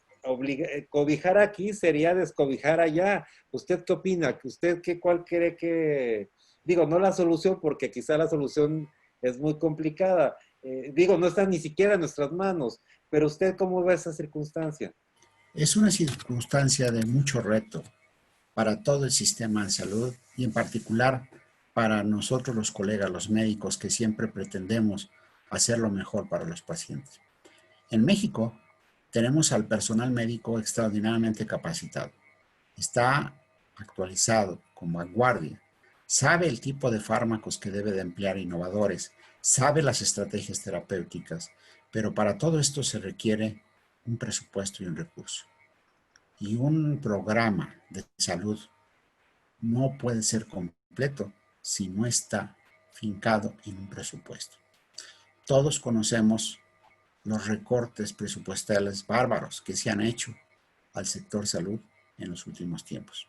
cobijar aquí sería descobijar allá. ¿Usted qué opina? ¿Usted cuál cree que, digo, no la solución, porque quizá la solución es muy complicada, digo, no está ni siquiera en nuestras manos, pero usted cómo ve esa circunstancia? Es una circunstancia de mucho reto para todo el sistema de salud y en particular para nosotros los colegas, los médicos, que siempre pretendemos hacer lo mejor para los pacientes. En México tenemos al personal médico extraordinariamente capacitado. Está actualizado, con vanguardia, sabe el tipo de fármacos que debe de emplear innovadores, sabe las estrategias terapéuticas, pero para todo esto se requiere un presupuesto y un recurso. Y un programa de salud no puede ser completo si no está fincado en un presupuesto. Todos conocemos los recortes presupuestales bárbaros que se han hecho al sector salud en los últimos tiempos.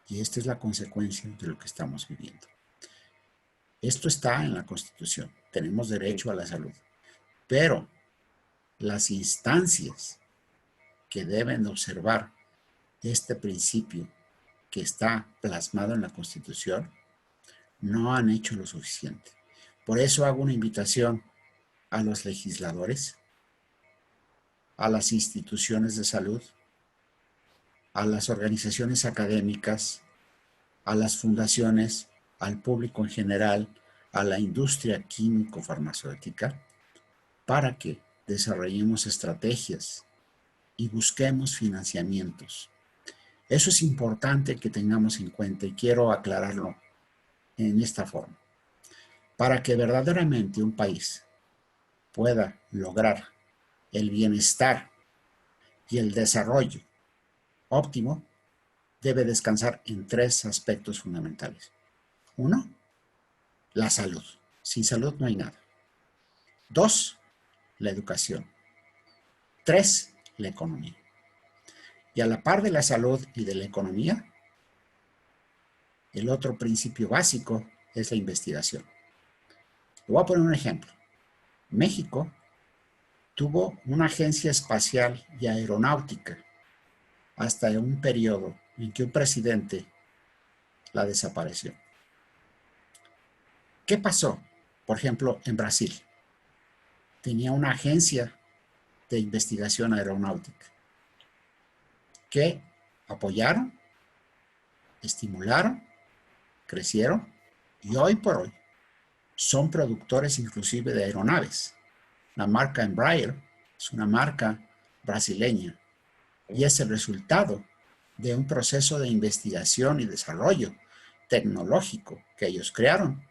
Y esta es la consecuencia de lo que estamos viviendo. Esto está en la Constitución. Tenemos derecho a la salud. Pero las instancias que deben observar este principio que está plasmado en la Constitución no han hecho lo suficiente. Por eso hago una invitación a los legisladores, a las instituciones de salud, a las organizaciones académicas, a las fundaciones, al público en general, a la industria químico-farmacéutica, para que desarrollemos estrategias y busquemos financiamientos. Eso es importante que tengamos en cuenta y quiero aclararlo en esta forma. Para que verdaderamente un país pueda lograr el bienestar y el desarrollo óptimo, debe descansar en tres aspectos fundamentales. Uno, la salud. Sin salud no hay nada. Dos, la educación. Tres, la economía. Y a la par de la salud y de la economía, el otro principio básico es la investigación. Le voy a poner un ejemplo. México tuvo una agencia espacial y aeronáutica hasta un periodo en que un presidente la desapareció. ¿Qué pasó? Por ejemplo, en Brasil tenía una agencia de investigación aeronáutica que apoyaron, estimularon, crecieron y hoy por hoy son productores inclusive de aeronaves. La marca Embraer es una marca brasileña y es el resultado de un proceso de investigación y desarrollo tecnológico que ellos crearon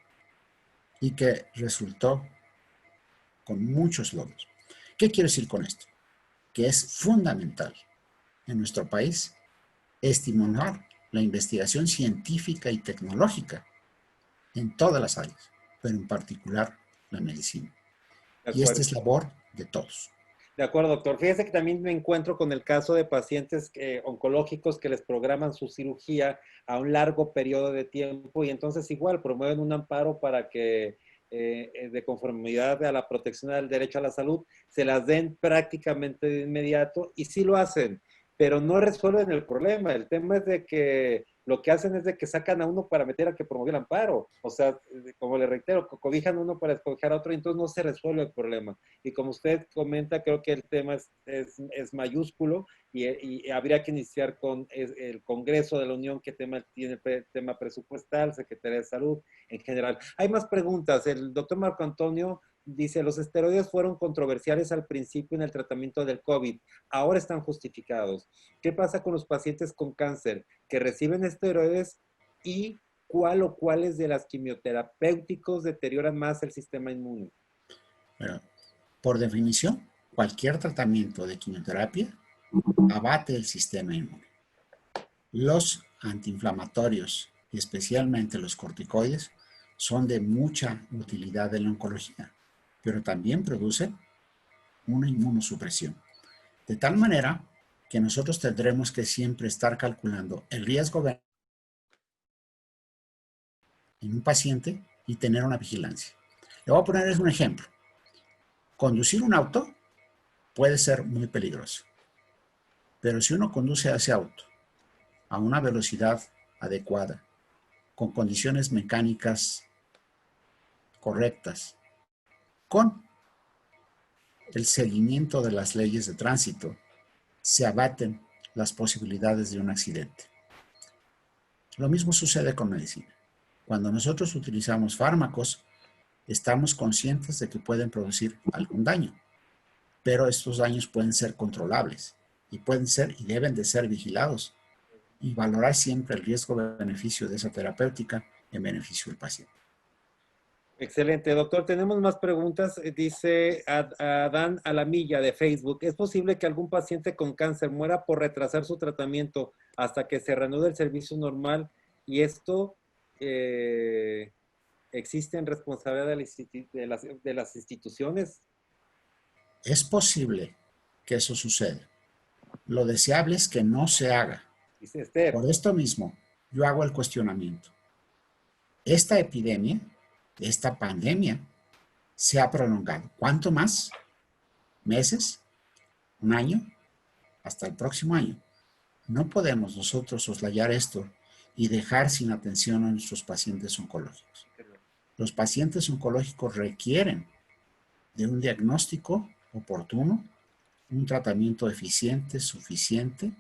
y que resultó con muchos logros. ¿Qué quiero decir con esto? Que es fundamental en nuestro país estimular la investigación científica y tecnológica en todas las áreas, pero en particular la medicina. De Y esta acuerdo. es labor de todos. De acuerdo, doctor. Fíjese que también me encuentro con el caso de pacientes oncológicos que les programan su cirugía a un largo periodo de tiempo y entonces igual promueven un amparo para que de conformidad a la protección del derecho a la salud se las den prácticamente de inmediato y sí lo hacen, pero no resuelven el problema. El tema es de que lo que hacen es de que sacan a uno para meter a que promovió el amparo. O sea, como le reitero, cobijan a uno para escoger a otro y entonces no se resuelve el problema. Y como usted comenta, creo que el tema es mayúsculo y habría que iniciar con el Congreso de la Unión, que tiene el tema presupuestal, Secretaría de Salud en general. Hay más preguntas. El doctor Marco Antonio dice, los esteroides fueron controversiales al principio en el tratamiento del COVID, ahora están justificados. ¿Qué pasa con los pacientes con cáncer que reciben esteroides y cuál o cuáles de las quimioterapéuticos deterioran más el sistema inmune? Bueno, Por definición, cualquier tratamiento de quimioterapia abate el sistema inmune. Los antiinflamatorios, especialmente los corticoides, son de mucha utilidad en la oncología, pero también producen una inmunosupresión. De tal manera que nosotros tendremos que siempre estar calculando el riesgo en un paciente y tener una vigilancia. Le voy a poner un ejemplo. Conducir un auto puede ser muy peligroso, pero si uno conduce ese auto a una velocidad adecuada, con condiciones mecánicas correctas, con el seguimiento de las leyes de tránsito, se abaten las posibilidades de un accidente. Lo mismo sucede con medicina. Cuando nosotros utilizamos fármacos, estamos conscientes de que pueden producir algún daño, pero estos daños pueden ser controlables y pueden ser y deben de ser vigilados y valorar siempre el riesgo-beneficio de esa terapéutica en beneficio del paciente. Excelente, doctor. Tenemos más preguntas. Dice Adán Alamilla de Facebook. ¿Es posible que algún paciente con cáncer muera por retrasar su tratamiento hasta que se reanude el servicio normal? Y esto existe en responsabilidad de las instituciones. Es posible que eso suceda. Lo deseable es que no se haga. Dice Esther. Por esto mismo, yo hago el cuestionamiento. Esta epidemia, esta pandemia, se ha prolongado. ¿Cuánto más? ¿Meses? ¿Un año? Hasta el próximo año. No podemos nosotros soslayar esto y dejar sin atención a nuestros pacientes oncológicos. Los pacientes oncológicos requieren de un diagnóstico oportuno, un tratamiento eficiente, suficiente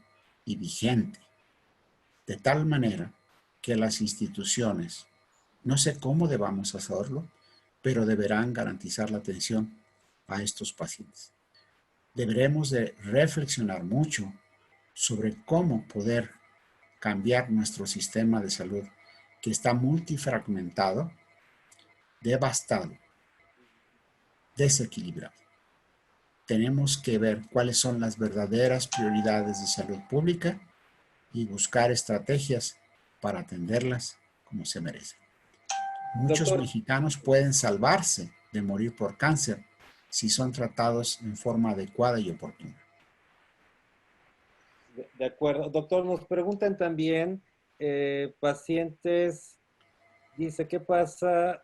y vigente, de tal manera que las instituciones, no sé cómo debamos hacerlo, pero deberán garantizar la atención a estos pacientes. Deberemos de reflexionar mucho sobre cómo poder cambiar nuestro sistema de salud, que está multifragmentado, devastado, desequilibrado. Tenemos que ver cuáles son las verdaderas prioridades de salud pública y buscar estrategias para atenderlas como se merecen. Muchos Doctor, mexicanos pueden salvarse de morir por cáncer si son tratados en forma adecuada y oportuna. de acuerdo. Doctor, nos preguntan también pacientes, dice, ¿qué pasa?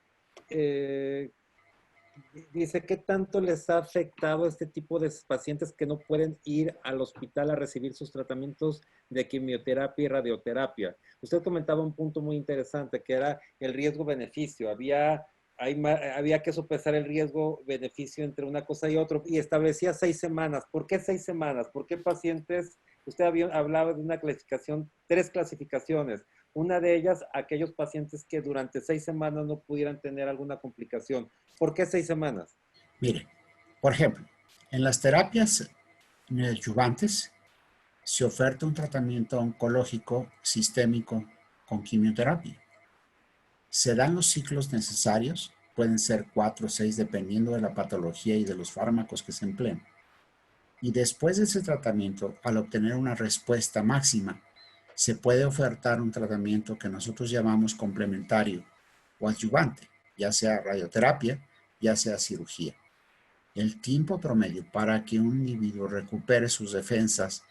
Dice, ¿qué tanto les ha afectado este tipo de pacientes que no pueden ir al hospital a recibir sus tratamientos de quimioterapia y radioterapia? Usted comentaba un punto muy interesante, que era el riesgo-beneficio. Había que sopesar el riesgo-beneficio entre una cosa y otra, y establecía 6 semanas. ¿Por qué 6 semanas? ¿Por qué pacientes? Usted hablaba de una clasificación, 3 clasificaciones. Una de ellas, aquellos pacientes que durante 6 semanas no pudieran tener alguna complicación. ¿Por qué 6 semanas? Mire, por ejemplo, en las terapias neoadyuvantes se oferta un tratamiento oncológico sistémico con quimioterapia. Se dan los ciclos necesarios, pueden ser 4 o 6 dependiendo de la patología y de los fármacos que se empleen. Y después de ese tratamiento, al obtener una respuesta máxima, se puede ofertar un tratamiento que nosotros llamamos complementario o adyuvante, ya sea radioterapia, ya sea cirugía. El tiempo promedio para que un individuo recupere sus defensas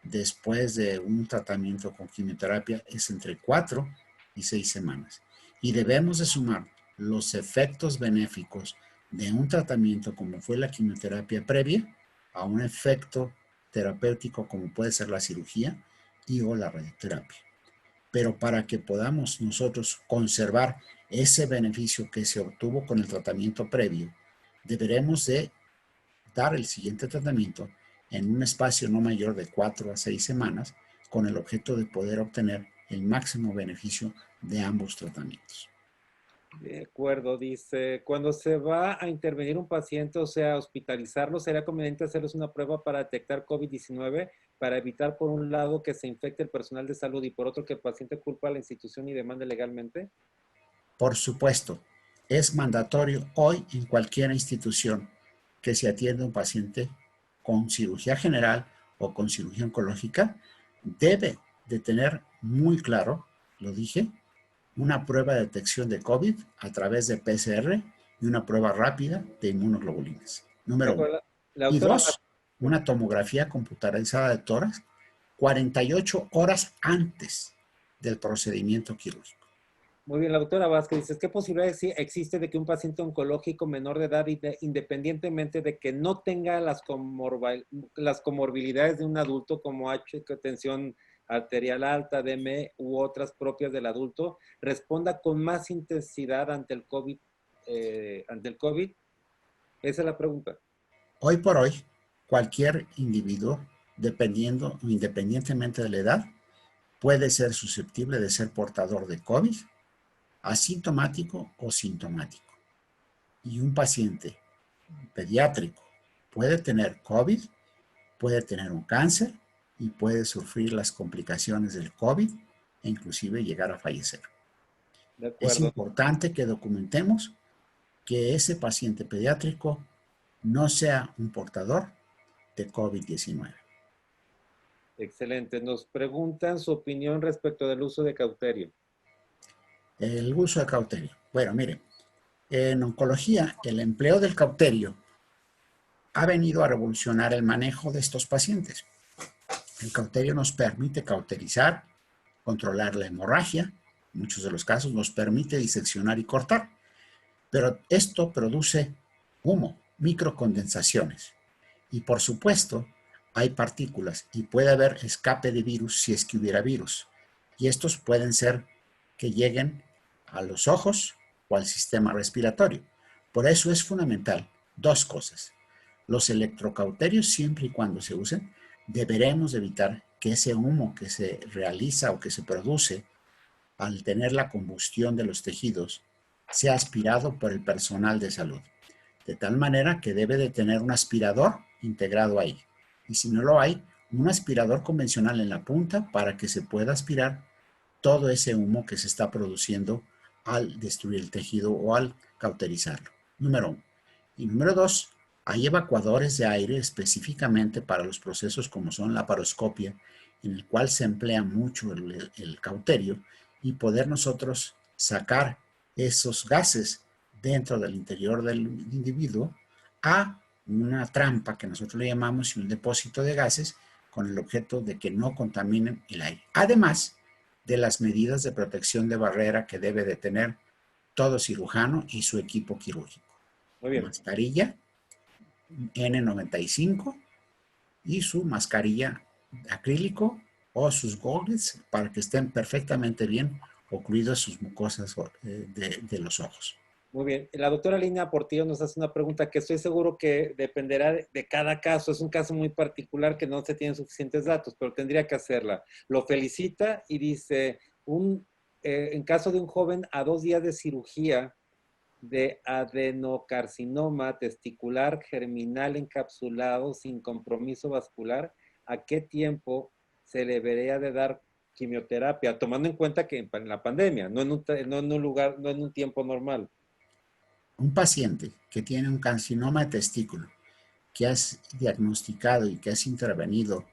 después de un tratamiento con quimioterapia es entre 4 y 6 semanas. Y debemos de sumar los efectos benéficos de un tratamiento como fue la quimioterapia previa a un efecto terapéutico como puede ser la cirugía y o la radioterapia. Pero para que podamos nosotros conservar ese beneficio que se obtuvo con el tratamiento previo, deberemos de dar el siguiente tratamiento en un espacio no mayor de 4 a 6 semanas con el objeto de poder obtener el máximo beneficio de ambos tratamientos. De acuerdo, dice, cuando se va a intervenir un paciente, o sea, hospitalizarlo, ¿sería conveniente hacerles una prueba para detectar COVID-19 para evitar, por un lado, que se infecte el personal de salud y por otro, que el paciente culpe a la institución y demande legalmente? Por supuesto, es mandatorio hoy en cualquier institución que se atiende a un paciente con cirugía general o con cirugía oncológica, debe de tener muy claro, lo dije, una prueba de detección de COVID a través de PCR y una prueba rápida de inmunoglobulinas. De Número uno. acuerdo. La Y doctora dos, una tomografía computarizada de tórax 48 horas antes del procedimiento quirúrgico. Muy bien, la doctora Vázquez dice, ¿qué posibilidad existe de que un paciente oncológico menor de edad, independientemente de que no tenga las comorbilidades de un adulto como tensión arterial alta, DM u otras propias del adulto, responda con más intensidad ante el COVID? Ante el COVID? Esa es la pregunta. Hoy por hoy, cualquier individuo, dependiendo o independientemente de la edad, puede ser susceptible de ser portador de COVID, asintomático o sintomático. Y un paciente pediátrico puede tener COVID, puede tener un cáncer y puede sufrir las complicaciones del COVID e inclusive llegar a fallecer. De Es acuerdo. importante que documentemos que ese paciente pediátrico no sea un portador de COVID-19. Excelente. Nos preguntan su opinión respecto del uso de cauterio. El uso de cauterio. Bueno, miren, en oncología el empleo del cauterio ha venido a revolucionar el manejo de estos pacientes. El cauterio nos permite cauterizar, controlar la hemorragia, en muchos de los casos nos permite diseccionar y cortar, pero esto produce humo, microcondensaciones. Y por supuesto, hay partículas y puede haber escape de virus si es que hubiera virus. Y estos pueden ser que lleguen a los ojos o al sistema respiratorio. Por eso es fundamental dos cosas. Los electrocauterios, siempre y cuando se usen, deberemos evitar que ese humo que se realiza o que se produce al tener la combustión de los tejidos sea aspirado por el personal de salud. De tal manera que debe de tener un aspirador integrado ahí. Y si no lo hay, un aspirador convencional en la punta para que se pueda aspirar todo ese humo que se está produciendo al destruir el tejido o al cauterizarlo. Número uno. Y número dos, hay evacuadores de aire específicamente para los procesos como son la laparoscopia, en el cual se emplea mucho el cauterio y poder nosotros sacar esos gases dentro del interior del individuo a una trampa que nosotros le llamamos un depósito de gases con el objeto de que no contaminen el aire. Además de las medidas de protección de barrera que debe de tener todo cirujano y su equipo quirúrgico. Muy bien. Mascarilla N95 y su mascarilla acrílico o sus goggles para que estén perfectamente bien ocluidas sus mucosas de los ojos. Muy bien. La doctora Lina Portillo nos hace una pregunta que estoy seguro que dependerá de cada caso. Es un caso muy particular que no se tienen suficientes datos, pero tendría que hacerla. Lo felicita y dice, en caso de un joven a 2 días de cirugía de adenocarcinoma testicular germinal encapsulado sin compromiso vascular, ¿a qué tiempo se le debería de dar quimioterapia? Tomando en cuenta que en la pandemia, no en un lugar, no en un tiempo normal. Un paciente que tiene un carcinoma de testículo, que has diagnosticado y que has intervenido,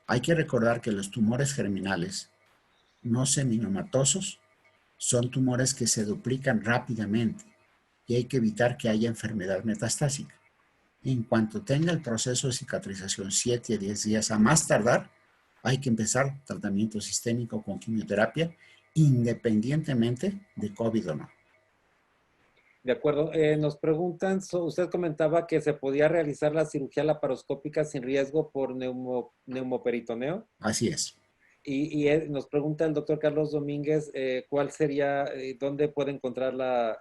hay que recordar que los tumores germinales no seminomatosos son tumores que se duplican rápidamente y hay que evitar que haya enfermedad metastásica. En cuanto tenga el proceso de cicatrización 7 a 10 días a más tardar, hay que empezar tratamiento sistémico con quimioterapia independientemente de COVID o no. De acuerdo. Nos preguntan, usted comentaba que se podía realizar la cirugía laparoscópica sin riesgo por neumoperitoneo. Así es. Y nos pregunta el doctor Carlos Domínguez, ¿cuál sería, dónde puede encontrar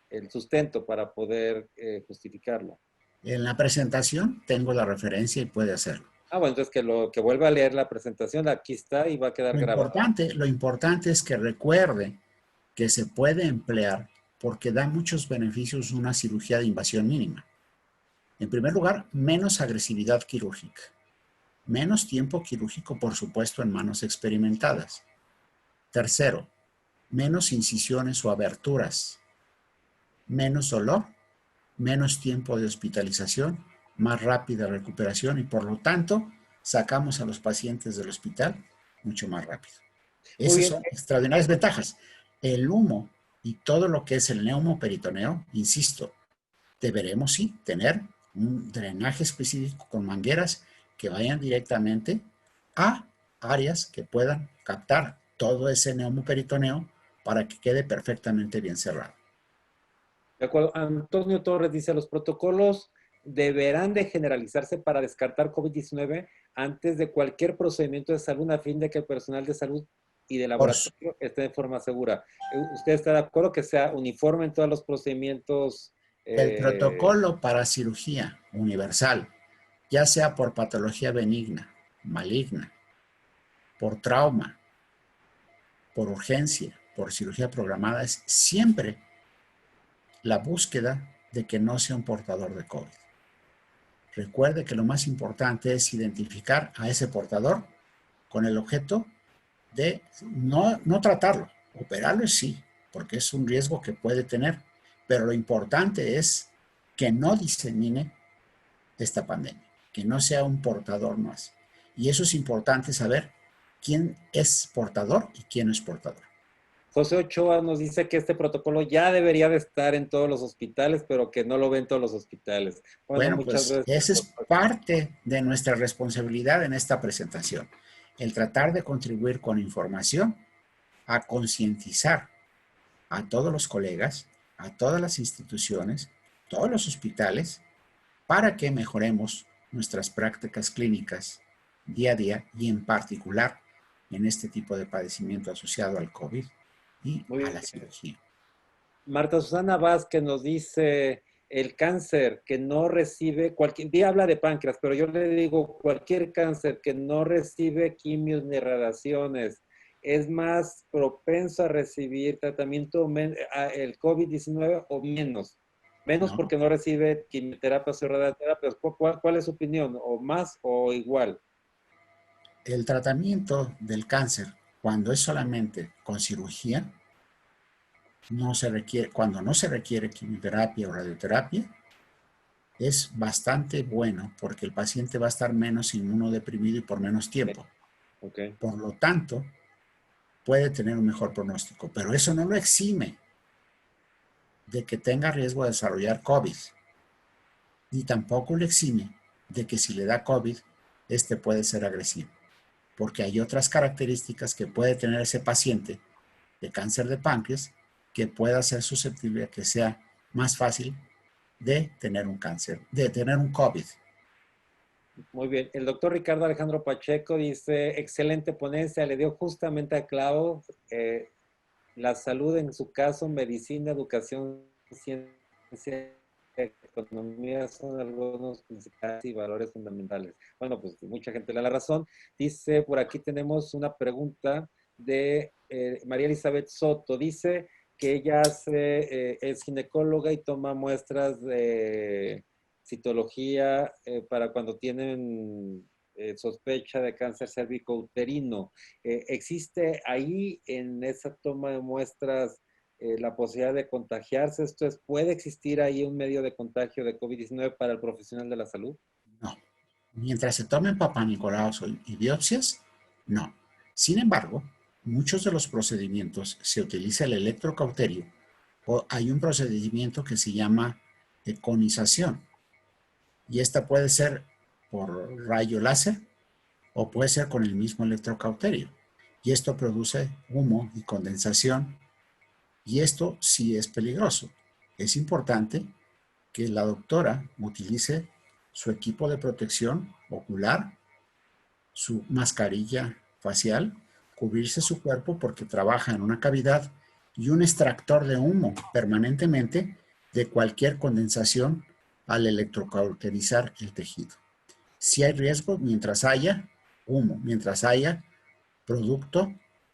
el sustento para poder justificarlo? En la presentación tengo la referencia y puede hacerlo. Bueno, entonces que vuelva a leer la presentación, aquí está y va a quedar grabado. Lo importante es que recuerde que se puede emplear porque da muchos beneficios una cirugía de invasión mínima. En primer lugar, menos agresividad quirúrgica, menos tiempo quirúrgico, por supuesto, en manos experimentadas. Tercero, menos incisiones o aberturas, menos dolor menos tiempo de hospitalización, más rápida recuperación y por lo tanto sacamos a los pacientes del hospital mucho más rápido. Muy Esas bien. son extraordinarias ventajas. El humo y todo lo que es el neumoperitoneo, insisto, deberemos sí tener un drenaje específico con mangueras que vayan directamente a áreas que puedan captar todo ese neumoperitoneo para que quede perfectamente bien cerrado. De acuerdo. Antonio Torres dice, los protocolos deberán de generalizarse para descartar COVID-19 antes de cualquier procedimiento de salud a fin de que el personal de salud y de Por su- laboratorio esté de forma segura. ¿Usted está de acuerdo que sea uniforme en todos los procedimientos? El protocolo para cirugía universal, ya sea por patología benigna, maligna, por trauma, por urgencia, por cirugía programada, es siempre la búsqueda de que no sea un portador de COVID. Recuerde que lo más importante es identificar a ese portador con el objeto de no tratarlo. Operarlo sí, porque es un riesgo que puede tener, pero lo importante es que no disemine esta pandemia, que no sea un portador más. Y eso es importante saber quién es portador y quién no es portador. José Ochoa nos dice que este protocolo ya debería de estar en todos los hospitales, pero que no lo ven todos los hospitales. Bueno, Bueno, muchas pues gracias. esa es parte de nuestra responsabilidad en esta presentación, el tratar de contribuir con información a concientizar a todos los colegas, a todas las instituciones, todos los hospitales, para que mejoremos nuestras prácticas clínicas día a día y en particular en este tipo de padecimiento asociado al COVID y Muy a bien. la cirugía. Marta Susana Vázquez nos dice el cáncer que no recibe, cualquier día habla de páncreas, pero yo le digo cualquier cáncer que no recibe quimios ni radiaciones es más propenso a recibir tratamiento el COVID-19 o menos. Menos ¿No? porque no recibe quimioterapias o radioterapias. ¿Cuál es su opinión? ¿O más o igual? El tratamiento del cáncer, cuando es solamente con cirugía, no se requiere, cuando no se requiere quimioterapia o radioterapia, es bastante bueno porque el paciente va a estar menos inmunodeprimido y por menos tiempo. Ok. Por lo tanto, puede tener un mejor pronóstico, pero eso no lo exime de que tenga riesgo de desarrollar COVID, ni tampoco le exime de que si le da COVID, este puede ser agresivo, porque hay otras características que puede tener ese paciente de cáncer de páncreas que pueda ser susceptible a que sea más fácil de tener un cáncer, de tener un COVID. Muy bien. El doctor Ricardo Alejandro Pacheco dice, excelente ponencia, le dio justamente a clavo la salud en su caso, medicina, educación, ciencia, economía son algunos principales y valores fundamentales. Bueno, pues mucha gente le da la razón. Dice, por aquí tenemos una pregunta de María Elizabeth Soto. Dice que ella es ginecóloga y toma muestras de citología para cuando tienen sospecha de cáncer cérvico-uterino. ¿Existe ahí en esa toma de muestras la posibilidad de contagiarse? ¿Puede existir ahí un medio de contagio de COVID-19 para el profesional de la salud? No. Mientras se tomen papanicolausos y biopsias, no. Sin embargo, muchos de los procedimientos se utiliza el electrocauterio o hay un procedimiento que se llama econización y esta puede ser por rayo láser o puede ser con el mismo electrocauterio y esto produce humo y condensación y esto sí es peligroso. Es importante que la doctora utilice su equipo de protección ocular, su mascarilla facial, cubrirse su cuerpo porque trabaja en una cavidad y un extractor de humo permanentemente de cualquier condensación al electrocauterizar el tejido. Si hay riesgo mientras haya humo, mientras haya producto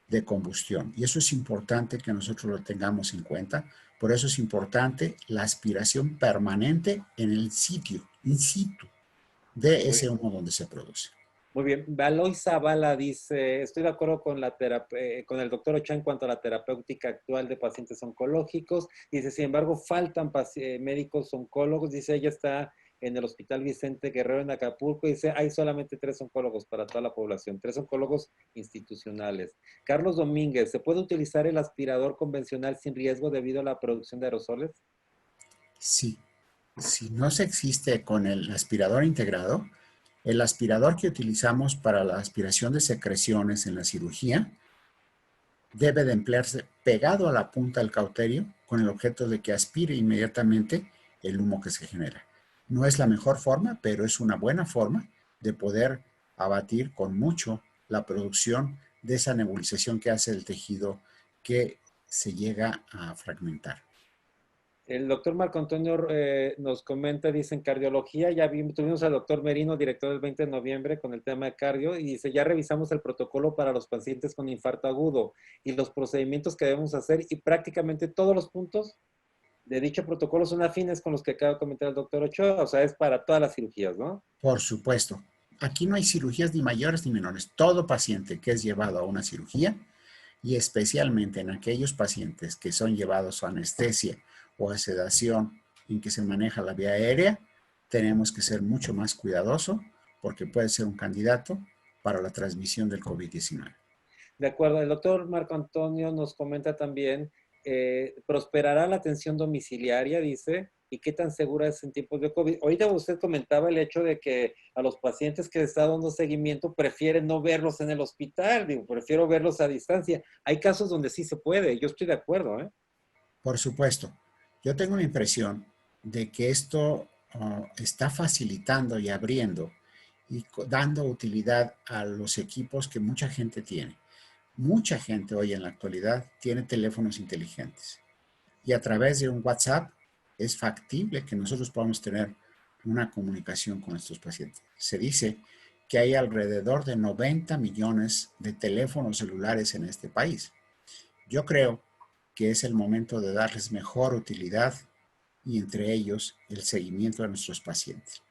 de combustión. Y eso es importante que nosotros lo tengamos en cuenta. Por eso es importante la aspiración permanente en el sitio, in situ, de Muy ese bien. humo donde se produce. Muy bien. Baloy Zavala dice, estoy de acuerdo con, con el doctor Ochoa en cuanto a la terapéutica actual de pacientes oncológicos. Dice, sin embargo, faltan médicos oncólogos. Dice, ella está en el Hospital Vicente Guerrero en Acapulco. Dice, hay solamente 3 oncólogos para toda la población, 3 oncólogos institucionales. Carlos Domínguez, ¿se puede utilizar el aspirador convencional sin riesgo debido a la producción de aerosoles? Sí, si no se existe con el aspirador integrado, el aspirador que utilizamos para la aspiración de secreciones en la cirugía debe de emplearse pegado a la punta del cauterio con el objeto de que aspire inmediatamente el humo que se genera. No es la mejor forma, pero es una buena forma de poder abatir con mucho la producción de esa nebulización que hace el tejido que se llega a fragmentar. El doctor Marco Antonio nos comenta, dice en cardiología, tuvimos al doctor Merino, director del 20 de noviembre, con el tema de cardio, y dice, ya revisamos el protocolo para los pacientes con infarto agudo y los procedimientos que debemos hacer, y prácticamente todos los puntos de dicho protocolo son afines con los que acaba de comentar el doctor Ochoa, o sea, es para todas las cirugías, ¿no? Por supuesto, aquí no hay cirugías ni mayores ni menores. Todo paciente que es llevado a una cirugía, y especialmente en aquellos pacientes que son llevados a anestesia o a sedación en que se maneja la vía aérea, tenemos que ser mucho más cuidadosos porque puede ser un candidato para la transmisión del COVID-19. De acuerdo, el doctor Marco Antonio nos comenta también, ¿prosperará la atención domiciliaria? Dice, ¿y qué tan segura es en tiempos de COVID? Ahorita usted comentaba el hecho de que a los pacientes que está dando seguimiento prefieren no verlos en el hospital, digo, prefiero verlos a distancia. Hay casos donde sí se puede, yo estoy de acuerdo, ¿eh? Por supuesto, yo tengo la impresión de que esto está facilitando y abriendo y dando utilidad a los equipos que mucha gente tiene. Mucha gente hoy en la actualidad tiene teléfonos inteligentes y a través de un WhatsApp es factible que nosotros podamos tener una comunicación con estos pacientes. Se dice que hay alrededor de 90 millones de teléfonos celulares en este país. Yo creo que es el momento de darles mejor utilidad y entre ellos el seguimiento de nuestros pacientes.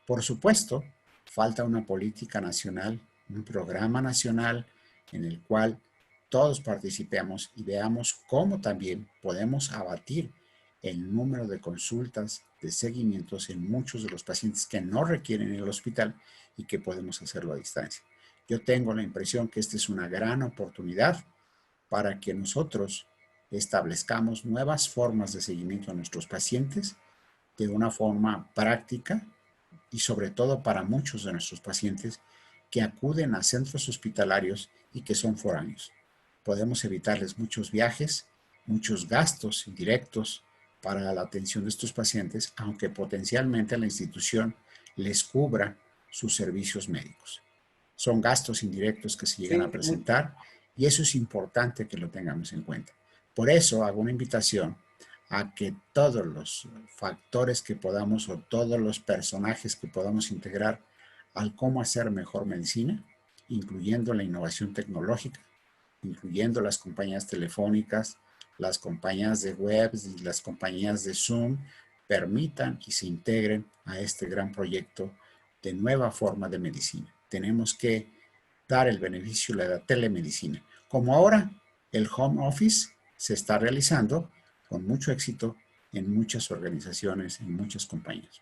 Por supuesto, falta una política nacional, un programa nacional en el cual todos participemos y veamos cómo también podemos abatir el número de consultas, de seguimientos en muchos de los pacientes que no requieren ir al hospital y que podemos hacerlo a distancia. Yo tengo la impresión que esta es una gran oportunidad para que nosotros establezcamos nuevas formas de seguimiento a nuestros pacientes de una forma práctica y sobre todo para muchos de nuestros pacientes que acuden a centros hospitalarios y que son foráneos. Podemos evitarles muchos viajes, muchos gastos indirectos para la atención de estos pacientes, aunque potencialmente la institución les cubra sus servicios médicos. Son gastos indirectos que se llegan Sí, a presentar y eso es importante que lo tengamos en cuenta. Por eso hago una invitación a que todos los factores que podamos o todos los personajes que podamos integrar al cómo hacer mejor medicina, incluyendo la innovación tecnológica, incluyendo las compañías telefónicas, las compañías de web y las compañías de Zoom, permitan y se integren a este gran proyecto de nueva forma de medicina. Tenemos que dar el beneficio de la telemedicina. Como ahora el home office se está realizando con mucho éxito en muchas organizaciones, en muchas compañías.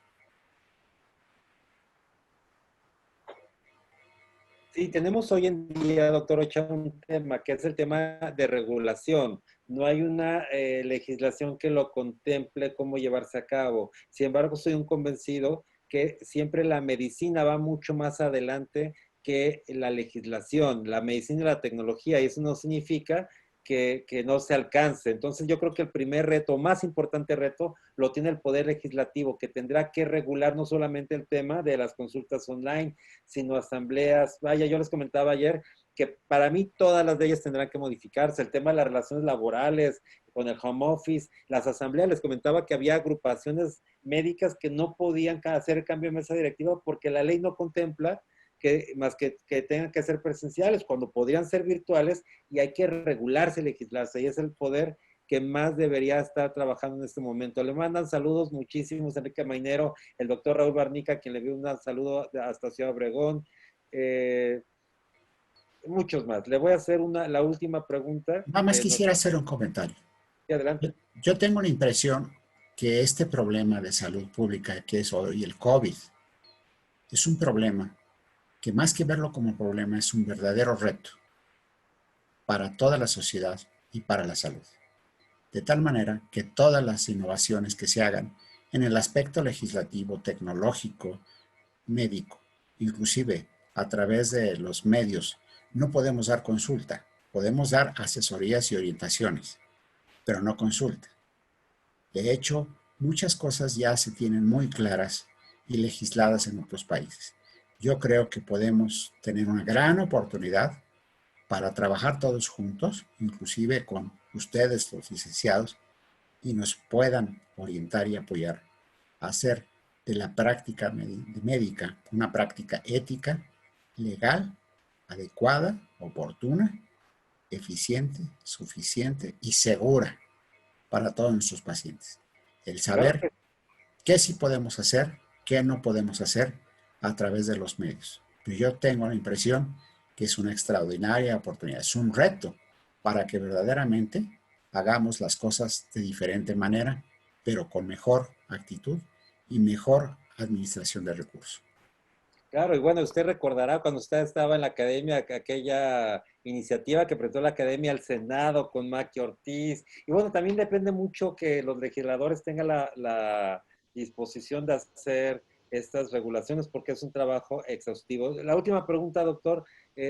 sí, tenemos hoy en día, doctor Ochoa, un tema que es el tema de regulación. No hay una legislación que lo contemple cómo llevarse a cabo. Sin embargo, soy un convencido que siempre la medicina va mucho más adelante que la legislación, la medicina y la tecnología, y eso no significa que no se alcance. Entonces, yo creo que el primer reto, más importante reto, lo tiene el Poder Legislativo, que tendrá que regular no solamente el tema de las consultas online, sino asambleas. Vaya, yo les comentaba ayer que para mí todas las leyes tendrán que modificarse. El tema de las relaciones laborales con el home office, las asambleas, les comentaba que había agrupaciones médicas que no podían hacer el cambio de mesa directiva porque la ley no contempla que tengan que ser presenciales, cuando podrían ser virtuales, y hay que regularse, legislarse, y es el poder que más debería estar trabajando en este momento. Le mandan saludos muchísimos, Enrique Mainero, el doctor Raúl Barnica, quien le dio un saludo hasta Ciudad Obregón, muchos más. Le voy a hacer la última pregunta. Nada más quisiera hacer un comentario. Sí, adelante. Yo tengo la impresión que este problema de salud pública que es hoy el COVID es un problema que más que verlo como problema es un verdadero reto para toda la sociedad y para la salud. De tal manera que todas las innovaciones que se hagan en el aspecto legislativo, tecnológico, médico, inclusive a través de los medios, no podemos dar consulta, podemos dar asesorías y orientaciones, pero no consulta. De hecho, muchas cosas ya se tienen muy claras y legisladas en otros países. Yo creo que podemos tener una gran oportunidad para trabajar todos juntos, inclusive con ustedes, los licenciados, y nos puedan orientar y apoyar a hacer de la práctica médica una práctica ética, legal, adecuada, oportuna, eficiente, suficiente y segura para todos nuestros pacientes. El Claro saber que qué sí podemos hacer, qué no podemos hacer a través de los medios. Pero yo tengo la impresión que es una extraordinaria oportunidad, es un reto para que verdaderamente hagamos las cosas de diferente manera, pero con mejor actitud y mejor administración de recursos. claro, y bueno, usted recordará cuando usted estaba en la academia, aquella iniciativa que presentó la academia al Senado con Maqui Ortiz. Y bueno, también depende mucho que los legisladores tengan la disposición de hacer estas regulaciones porque es un trabajo exhaustivo. La última pregunta, doctor,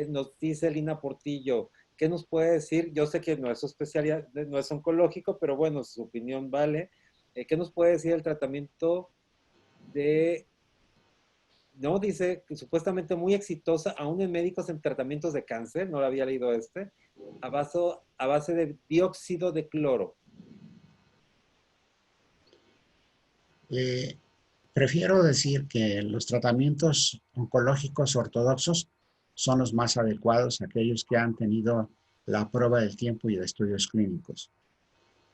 nos dice Lina Portillo, ¿qué nos puede decir? Yo sé que no es su especialidad, no es oncológico, pero bueno, su opinión vale. ¿Qué nos puede decir el tratamiento de no, dice que supuestamente muy exitosa, aún en médicos en tratamientos de cáncer, no lo había leído a base de dióxido de cloro? Eh, Prefiero decir que los tratamientos oncológicos ortodoxos son los más adecuados, aquellos que han tenido la prueba del tiempo y de estudios clínicos.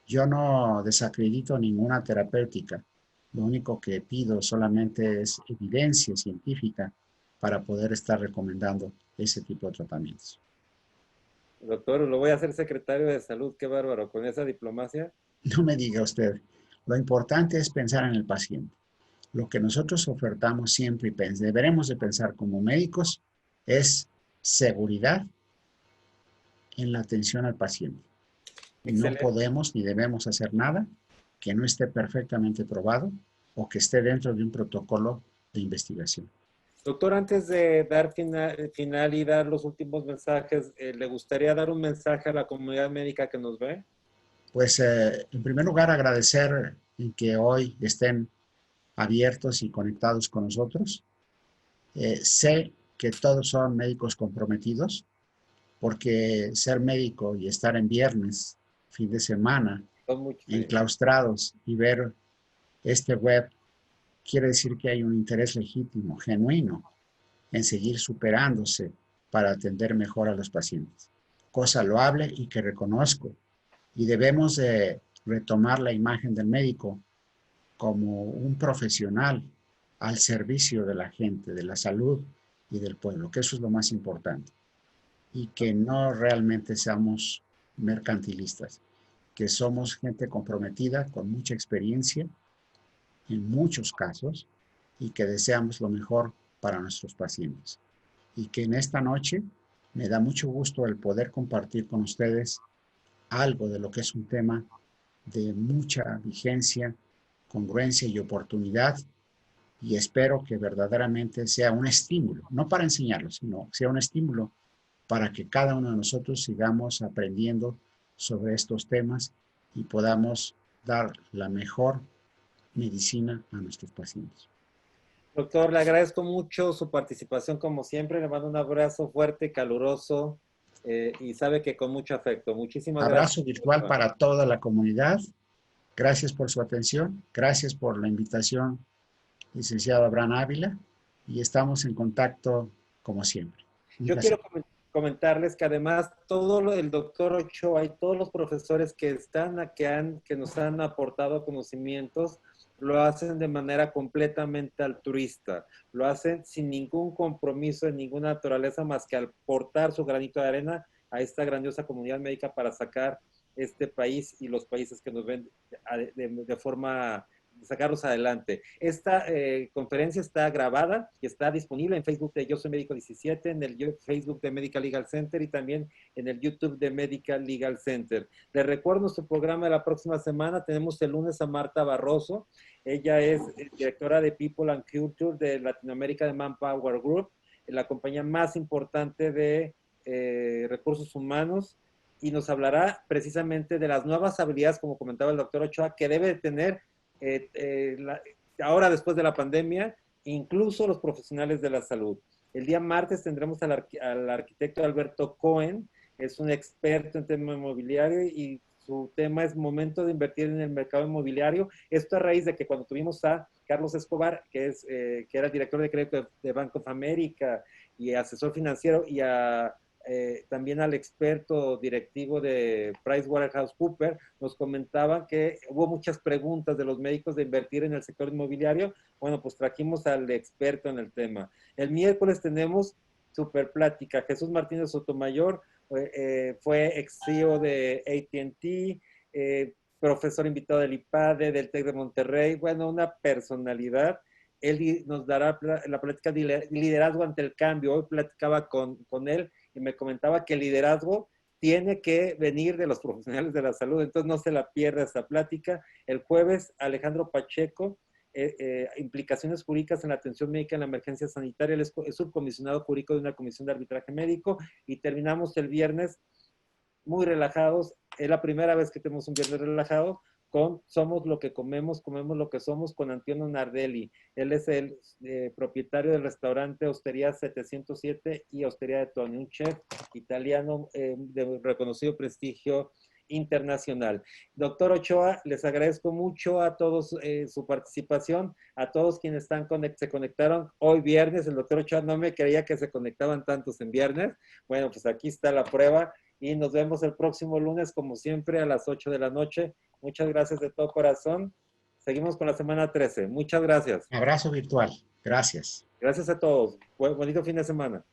Yo no desacredito ninguna terapéutica. Lo único que pido solamente es evidencia científica para poder estar recomendando ese tipo de tratamientos. Doctor, lo voy a hacer secretario de salud, qué bárbaro, con esa diplomacia. No me diga usted, lo importante es pensar en el paciente. Lo que nosotros ofertamos siempre y deberemos de pensar como médicos es seguridad en la atención al paciente. Y no Excelente. podemos ni debemos hacer nada que no esté perfectamente probado o que esté dentro de un protocolo de investigación. Doctor, antes de dar final y dar los últimos mensajes, ¿le gustaría dar un mensaje a la comunidad médica que nos ve? Pues en primer lugar agradecer que hoy estén abiertos y conectados con nosotros. Sé que todos son médicos comprometidos porque ser médico y estar en viernes, fin de semana, Son muchos, sí. enclaustrados y ver este web, quiere decir que hay un interés legítimo, genuino, en seguir superándose para atender mejor a los pacientes. Cosa loable y que reconozco. Y debemos de retomar la imagen del médico como un profesional al servicio de la gente, de la salud y del pueblo, que eso es lo más importante. Y que no realmente seamos mercantilistas, que somos gente comprometida con mucha experiencia en muchos casos y que deseamos lo mejor para nuestros pacientes. Y que en esta noche me da mucho gusto el poder compartir con ustedes algo de lo que es un tema de mucha vigencia, congruencia y oportunidad, y espero que verdaderamente sea un estímulo, no para enseñarlo, sino sea un estímulo para que cada uno de nosotros sigamos aprendiendo sobre estos temas y podamos dar la mejor medicina a nuestros pacientes. Doctor, le agradezco mucho su participación como siempre. Le mando un abrazo fuerte, caluroso y sabe que con mucho afecto. Muchísimas gracias. Abrazo virtual para toda la comunidad. Gracias por su atención. Gracias por la invitación, licenciado Abraham Ávila. Y estamos en contacto como siempre. Un Yo placer. quiero comentarles que además el doctor Ochoa y todos los profesores que nos han aportado conocimientos lo hacen de manera completamente altruista, lo hacen sin ningún compromiso de ninguna naturaleza más que aportar su granito de arena a esta grandiosa comunidad médica para sacar este país y los países que nos ven de forma sacarlos adelante. Esta conferencia está grabada y está disponible en Facebook de Yo Soy Médico 17, en el Facebook de Medical Legal Center y también en el YouTube de Medical Legal Center. Les recuerdo nuestro programa de la próxima semana. Tenemos el lunes a Marta Barroso. Ella es directora de People and Culture de Latinoamérica de Manpower Group, la compañía más importante de recursos humanos, y nos hablará precisamente de las nuevas habilidades, como comentaba el doctor Ochoa, que debe tener ahora después de la pandemia, incluso los profesionales de la salud. El día martes tendremos al arquitecto Alberto Cohen, es un experto en tema inmobiliario y su tema es momento de invertir en el mercado inmobiliario. Esto a raíz de que cuando tuvimos a Carlos Escobar, que era el director de crédito de Bank of America y asesor financiero, y también al experto directivo de PricewaterhouseCoopers, nos comentaban que hubo muchas preguntas de los médicos de invertir en el sector inmobiliario. Bueno, pues trajimos al experto en el tema. El miércoles tenemos super plática. Jesús Martínez Sotomayor fue ex CEO de AT&T, profesor invitado del IPADE, del TEC de Monterrey. Bueno, una personalidad. Él nos dará la plática de liderazgo ante el cambio. Hoy platicaba con él y me comentaba que el liderazgo tiene que venir de los profesionales de la salud, entonces no se la pierda esta plática. El jueves, Alejandro Pacheco, implicaciones jurídicas en la atención médica en la emergencia sanitaria, él es subcomisionado jurídico de una comisión de arbitraje médico, y terminamos el viernes muy relajados, es la primera vez que tenemos un viernes relajado, con Somos lo que comemos, comemos lo que somos, con Antonio Nardelli. Él es el propietario del restaurante Hostería 707 y Hostería de Tony, un chef italiano de reconocido prestigio internacional. Doctor Ochoa, les agradezco mucho a todos su participación, a todos quienes se conectaron hoy viernes. El doctor Ochoa no me creía que se conectaban tantos en viernes. Bueno, pues aquí está la prueba y nos vemos el próximo lunes, como siempre, a las 8 de la noche. Muchas gracias de todo corazón. Seguimos con la semana 13. Muchas gracias. Abrazo virtual. Gracias. Gracias a todos. Bonito fin de semana.